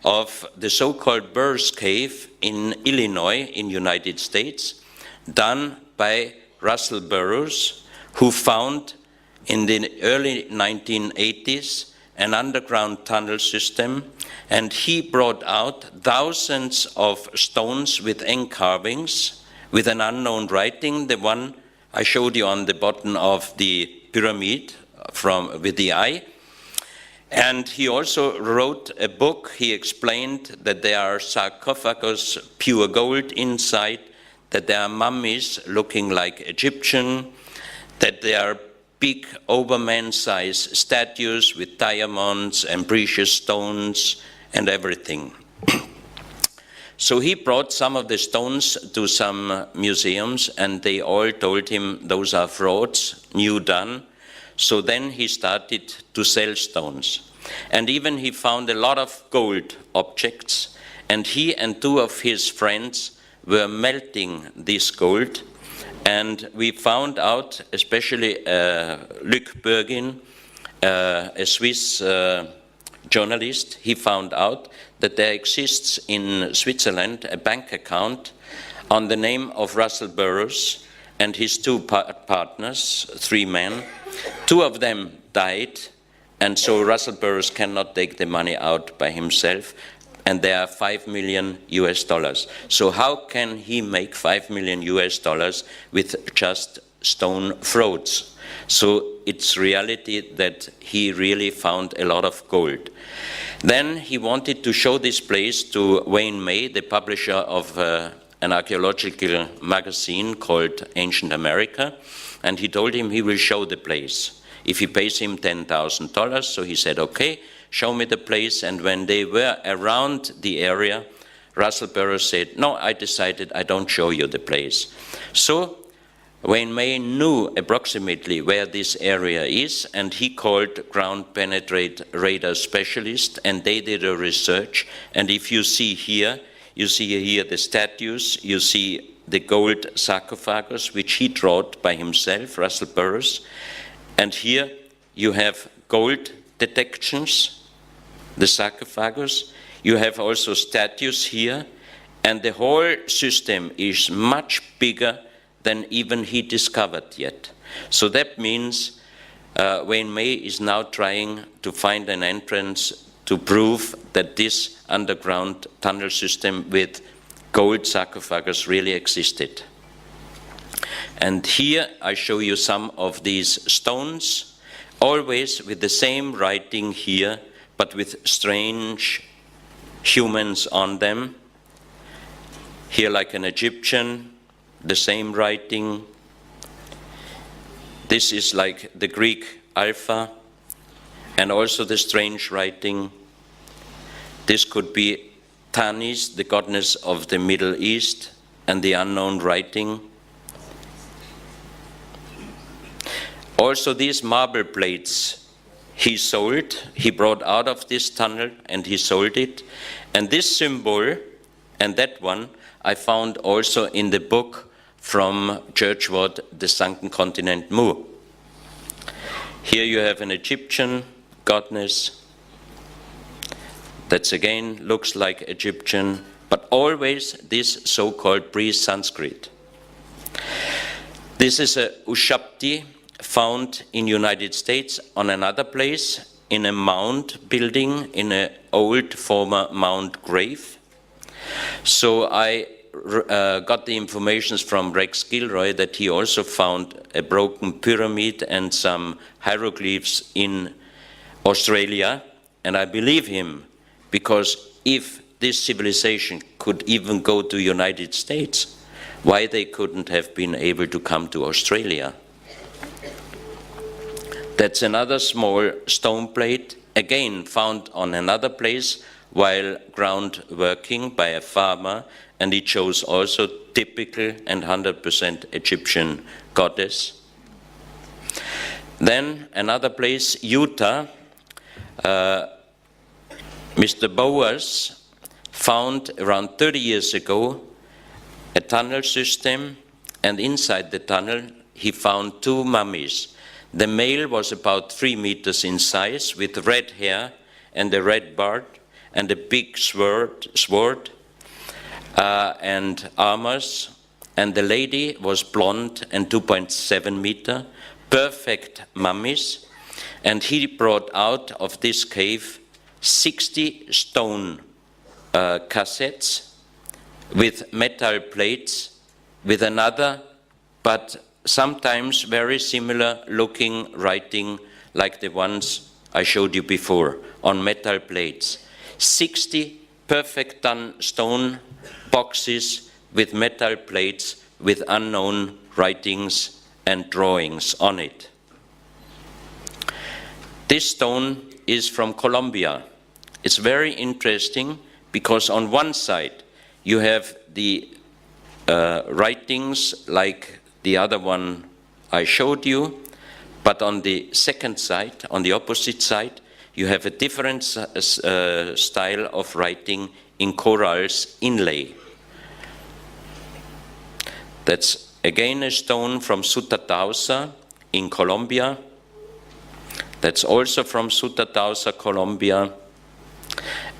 of the so-called Burrs Cave in Illinois, in United States, done by Russell Burroughs, who found in the early 1980s an underground tunnel system, and he brought out thousands of stones with end carvings with an unknown writing, the one I showed you on the bottom of the pyramid with the eye. And he also wrote a book. He explained that there are sarcophagus, pure gold inside, that there are mummies looking like Egyptian, that there are big overman-sized statues with diamonds and precious stones and everything. So he brought some of the stones to some museums, and they all told him those are frauds, new done. So then he started to sell stones. And even he found a lot of gold objects, and he and 2 of his friends were melting this gold. And we found out, especially Luc Bergin, a Swiss journalist, he found out that there exists in Switzerland a bank account on the name of Russell Burroughs and his 2 partners, 3 men. 2 of them died, and so Russell Burroughs cannot take the money out by himself, and there are $5 million US. So how can he make $5 million US with just stone frauds? So it's reality that he really found a lot of gold. Then he wanted to show this place to Wayne May, the publisher of an archaeological magazine called Ancient America, and he told him he will show the place if he pays him $10,000. So he said, okay, show me the place. And when they were around the area, Russell Burroughs said, no, I decided I don't show you the place. So Wayne May knew approximately where this area is, and he called ground penetrate radar specialists, and they did a research. And if you see here the statues, you see the gold sarcophagus, which he drawed by himself, Russell Burroughs. And here you have gold detections, the sarcophagus. You have also statues here, and the whole system is much bigger than even he discovered yet. So that means Wayne May is now trying to find an entrance to prove that this underground tunnel system with gold sarcophagus really existed. And here I show you some of these stones, always with the same writing here, but with strange humans on them. Here like an Egyptian, the same writing. This is like the Greek Alpha, and also the strange writing. This could be Tanis, the goddess of the Middle East, and the unknown writing. Also these marble plates he sold, he brought out of this tunnel and he sold it. And this symbol and that one I found also in the book from Churchward, The Sunken Continent Mu. Here you have an Egyptian goddess. That again looks like Egyptian, but always this so-called pre-Sanskrit. This is a Ushabti found in United States on another place in a mound building in an old former mound grave. So I got the information from Rex Gilroy that he also found a broken pyramid and some hieroglyphs in Australia, and I believe him, because if this civilization could even go to United States, why they couldn't have been able to come to Australia? That's another small stone plate, again found on another place while ground working by a farmer, and it shows also typical and 100% Egyptian goddess. Then another place, Utah, Mr. Bowers found around 30 years ago a tunnel system, and inside the tunnel he found two mummies. The male was about 3 meters in size with red hair and a red beard and a big sword and armors, and the lady was blonde and 2.7 meter, perfect mummies, and he brought out of this cave 60 stone cassettes with metal plates, with another, but sometimes very similar looking writing like the ones I showed you before on metal plates. 60 perfect done stone boxes with metal plates with unknown writings and drawings on it. This stone is from Colombia. It's very interesting because on one side you have the writings like the other one I showed you, but on the second side, on the opposite side, you have a different style of writing in corals inlay. That's again a stone from Sutatausa in Colombia. That's also from Sutatausa, Colombia.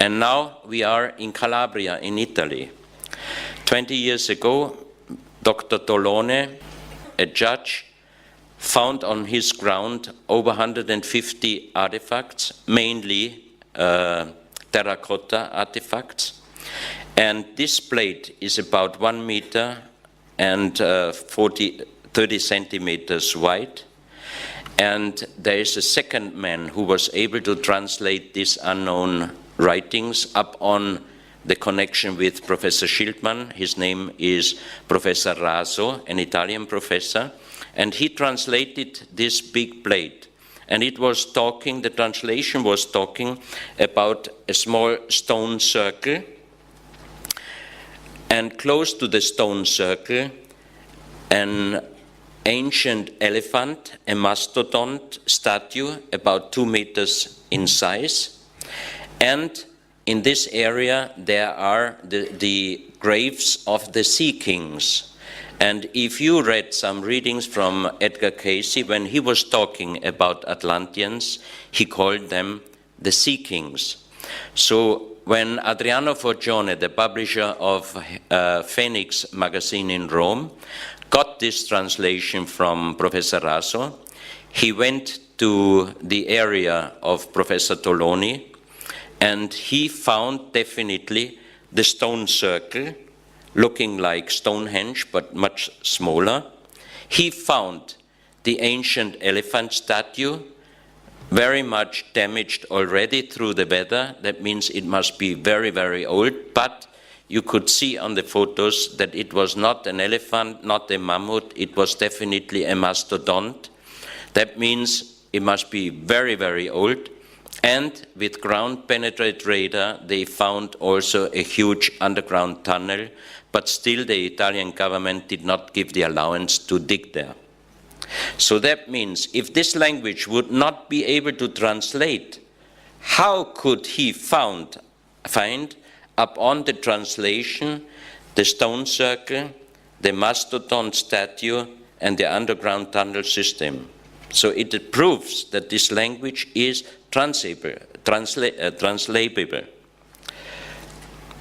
And now we are in Calabria, in Italy. 20 years ago, Dr. Tolone, a judge, found on his ground over 150 artifacts, mainly terracotta artifacts. And this plate is about 1 meter and 30 centimeters wide. And there is a second man who was able to translate these unknown writings up on the connection with Professor Schildmann. His name is Professor Raso, an Italian professor, and he translated this big plate. And it was talking, the translation was talking about a small stone circle, and close to the stone circle, an ancient elephant, a mastodon statue, about 2 meters in size. And in this area there are the graves of the sea kings. And if you read some readings from Edgar Cayce, when he was talking about Atlanteans, he called them the sea kings. So when Adriano Forgione, the publisher of Phoenix magazine in Rome, got got this translation from Professor Raso. He went to the area of Professor Toloni, and he found definitely the stone circle, looking like Stonehenge, but much smaller. He found the ancient elephant statue, very much damaged already through the weather. That means it must be very, very old, but you could see on the photos that it was not an elephant, not a mammoth, it was definitely a mastodont. That means it must be very, very old. And with ground penetrate radar, they found also a huge underground tunnel, but still the Italian government did not give the allowance to dig there. So that means if this language would not be able to translate, how could he find upon the translation the stone circle, the mastodon statue, and the underground tunnel system? So it proves that this language is translatable.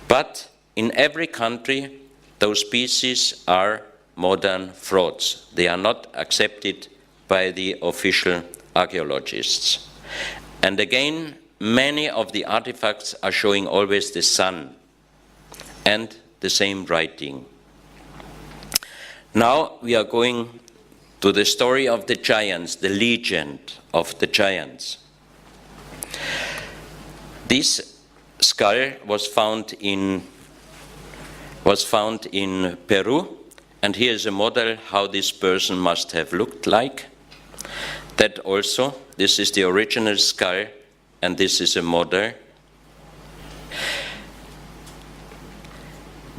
But in every country, those species are modern frauds. They are not accepted by the official archaeologists. And again, many of the artifacts are showing always the sun and the same writing. Now we are going to the story of the giants, the legend of the giants. This skull was found in Peru, and here is a model how this person must have looked like. That also, this is the original skull, and this is a model.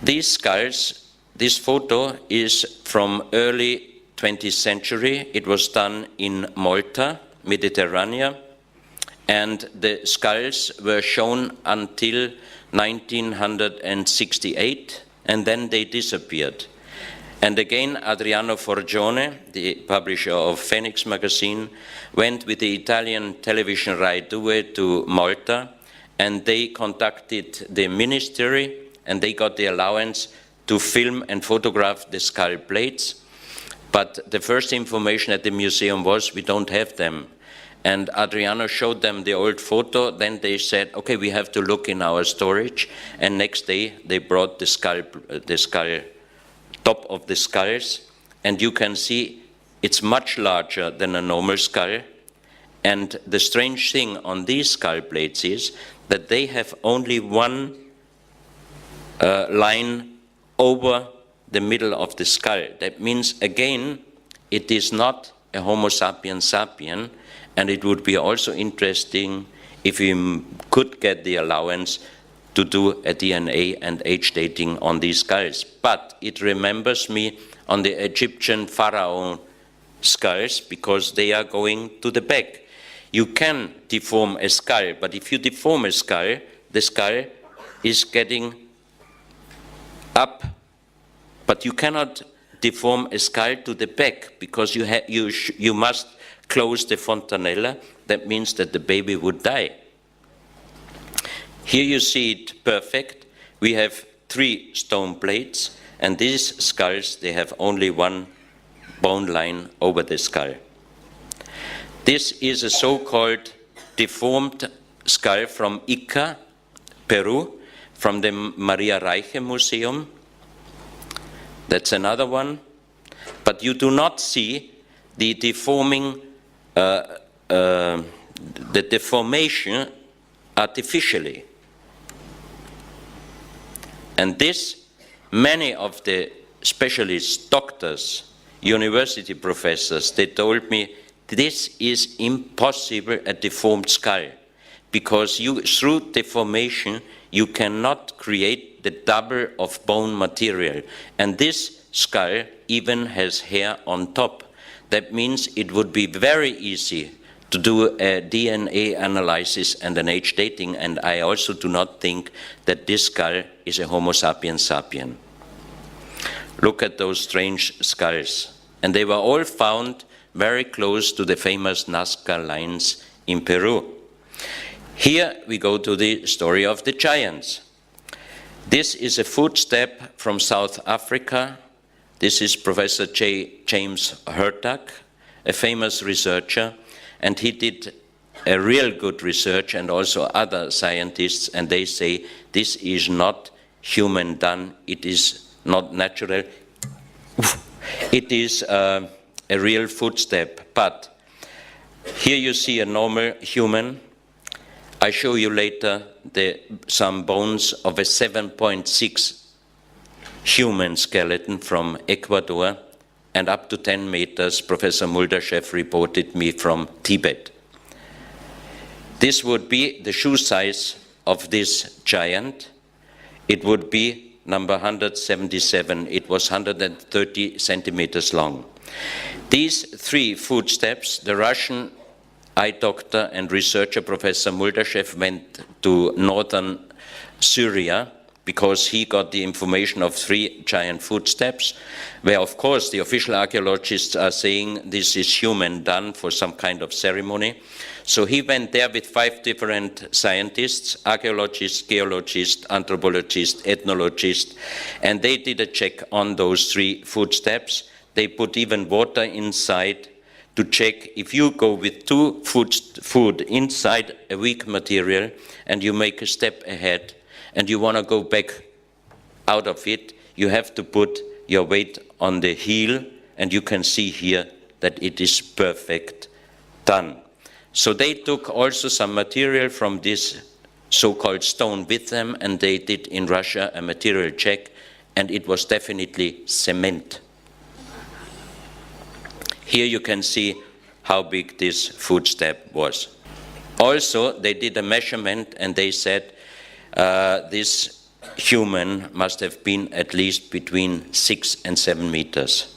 These skulls, this photo is from early 20th century. It was done in Malta, Mediterranean, and the skulls were shown until 1968, and then they disappeared. And again, Adriano Forgione, the publisher of Phoenix magazine, went with the Italian television Rai Due to Malta, and they contacted the ministry, and they got the allowance to film and photograph the skull plates. But the first information at the museum was, we don't have them. And Adriano showed them the old photo. Then they said, okay, we have to look in our storage. And next day, they brought the skull, top of the skulls. And you can see it's much larger than a normal skull. And the strange thing on these skull plates is that they have only one line over the middle of the skull. That means, again, it is not a Homo sapiens sapien, and it would be also interesting if we could get the allowance to do a DNA and age dating on these skulls. But it remembers me on the Egyptian pharaoh skulls, because they are going to the back. You can deform a skull, but if you deform a skull, the skull is getting up. But you cannot deform a skull to the back, because you must close the fontanella. That means that the baby would die. Here you see it perfect. We have 3 stone plates, and these skulls, they have only one bone line over the skull. This is a so-called deformed skull from Ica, Peru, from the Maria Reiche Museum. That's another one. But you do not see the deforming, the deformation artificially. And this, many of the specialists, doctors, university professors, they told me, this is impossible, a deformed skull, because through deformation, you cannot create the double of bone material. And this skull even has hair on top. That means it would be very easy to do a DNA analysis and an age dating, and I also do not think that this skull is a Homo sapiens sapien. Look at those strange skulls. And they were all found very close to the famous Nazca lines in Peru. Here we go to the story of the giants. This is a footstep from South Africa This is Professor James Hurtak, a famous researcher, and he did a real good research, and also other scientists, and they say this is not human done, it is not natural, it is a real footstep. But here you see a normal human. I show you later some bones of a 7.6 human skeleton from Ecuador, and up to 10 meters, Professor Muldashev reported me from Tibet. This would be the shoe size of this giant. It would be number 177. It was 130 centimeters long. These three footsteps, the Russian eye doctor and researcher Professor Muldashev went to northern Syria because he got the information of three giant footsteps, where of course the official archaeologists are saying this is human done for some kind of ceremony. So he went there with 5 different scientists, archaeologists, geologists, anthropologists, ethnologists, and they did a check on those 3 footsteps. They put even water inside to check if you go with 2 foot inside a weak material and you make a step ahead and you want to go back out of it, you have to put your weight on the heel, and you can see here that it is perfect done. So they took also some material from this so-called stone with them, and they did in Russia a material check, and it was definitely cement. Here you can see how big this footstep was. Also, they did a measurement, and they said this human must have been at least between 6 and 7 meters.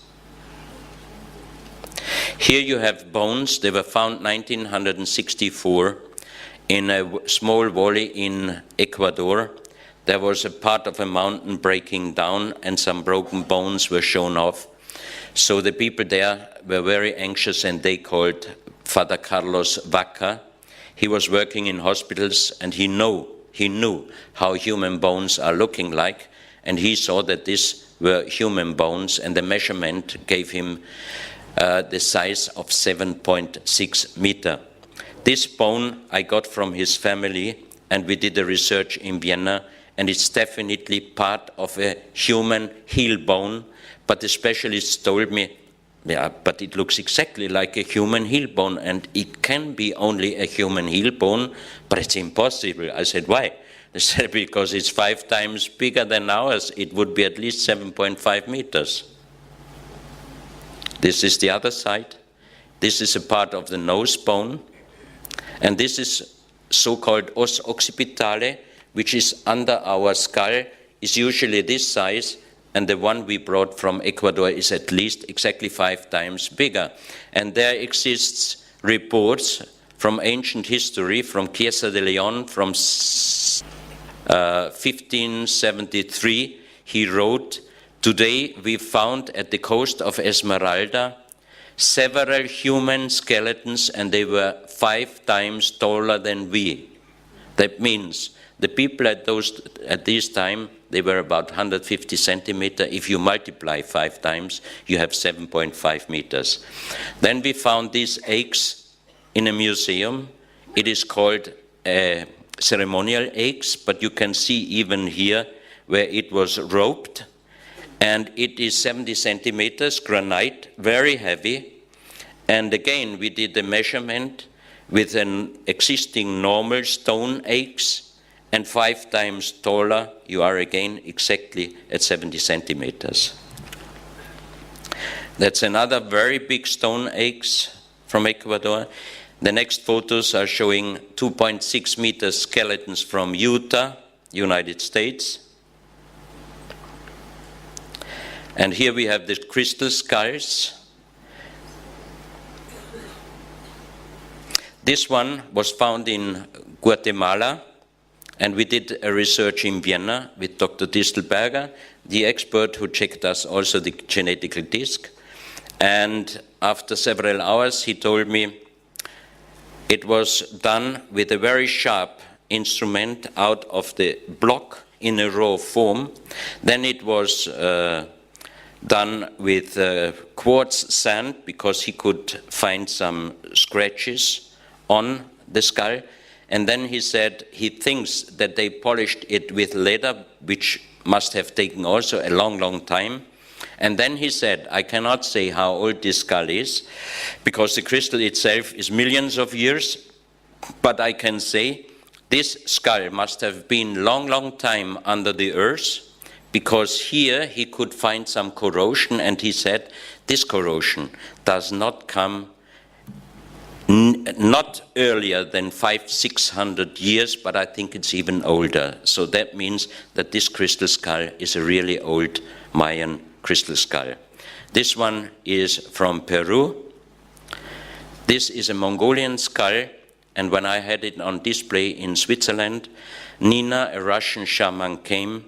Here you have bones. They were found 1964 in a small valley in Ecuador. There was a part of a mountain breaking down and some broken bones were shown off. So the people there were very anxious, and they called Father Carlos Vaca. He was working in hospitals, and he knew how human bones are looking like, and he saw that these were human bones, and the measurement gave him the size of 7.6 meter. This bone I got from his family, and we did a research in Vienna, and it's definitely part of a human heel bone, but the specialists told me, yeah, but it looks exactly like a human heel bone, and it can be only a human heel bone, but it's impossible. I said, why? They said, because it's 5 times bigger than ours. It would be at least 7.5 meters. This is the other side. This is a part of the nose bone, and this is so-called os occipitale, which is under our skull, is usually this size, and the one we brought from Ecuador is at least exactly 5 times bigger. And there exists reports from ancient history, from Chiesa de Leon, from 1573. He wrote, "Today we found at the coast of Esmeralda several human skeletons, and they were 5 times taller than we." That means the people at this time, they were about 150 centimeters. If you multiply 5 times, you have 7.5 meters. Then we found these eggs in a museum. It is called ceremonial eggs, but you can see even here where it was roped. And it is 70 centimeters, granite, very heavy. And again, we did the measurement with an existing normal stone eggs, and 5 times taller, you are again exactly at 70 centimeters. That's another very big stone eggs from Ecuador. The next photos are showing 2.6 meter skeletons from Utah, United States. And here we have the crystal skulls. This one was found in Guatemala, and we did a research in Vienna with Dr. Distelberger, the expert who checked us also the genetical disc. And after several hours, he told me it was done with a very sharp instrument out of the block in a raw form. Then it was done with quartz sand, because he could find some scratches on the skull. And then he said he thinks that they polished it with leather, which must have taken also a long, long time. And then he said, I cannot say how old this skull is, because the crystal itself is millions of years, but I can say this skull must have been long, long time under the earth, because here he could find some corrosion, and he said this corrosion does not come not earlier than 500-600 years, but I think it's even older. So that means that this crystal skull is a really old Mayan crystal skull. This one is from Peru. This is a Mongolian skull, and when I had it on display in Switzerland, Nina, a Russian shaman, came,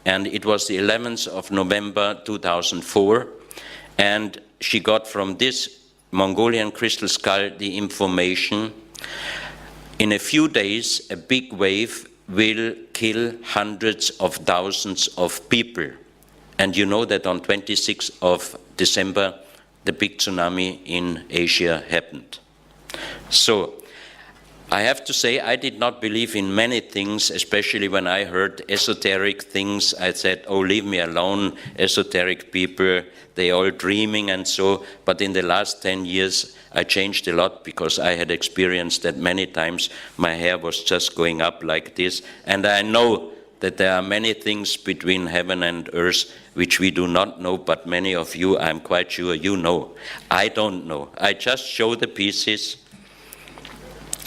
and it was the 11th of November 2004, and she got from this Mongolian crystal skull the information: in a few days a big wave will kill hundreds of thousands of people. And you know that on 26th of December the big tsunami in Asia happened. So I have to say, I did not believe in many things, especially when I heard esoteric things. I said, oh, leave me alone, esoteric people, they all dreaming and so. But in the last 10 years, I changed a lot, because I had experienced that many times my hair was just going up like this. And I know that there are many things between heaven and earth which we do not know, but many of you, I'm quite sure you know. I don't know. I just show the pieces.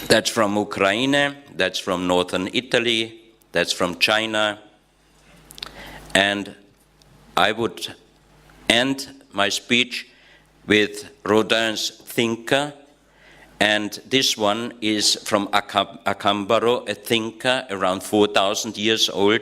That's from Ukraine, that's from northern Italy, that's from China. And I would end my speech with Rodin's Thinker, and this one is from Acambaro, a thinker around 4,000 years old,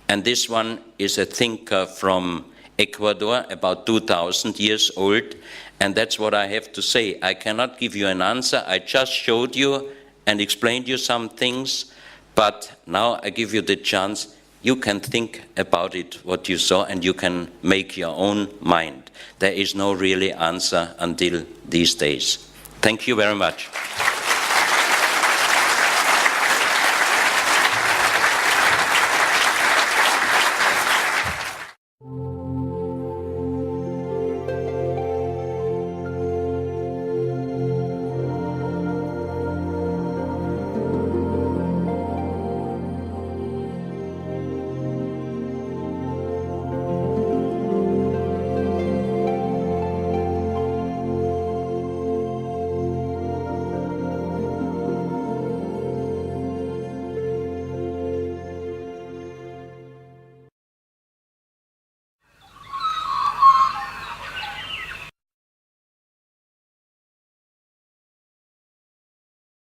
and this one is a thinker from Ecuador, about 2,000 years old. And that's what I have to say. I cannot give you an answer. I just showed you and explained you some things, but now I give you the chance. You can think about it, what you saw, and you can make your own mind. There is no really answer until these days. Thank you very much.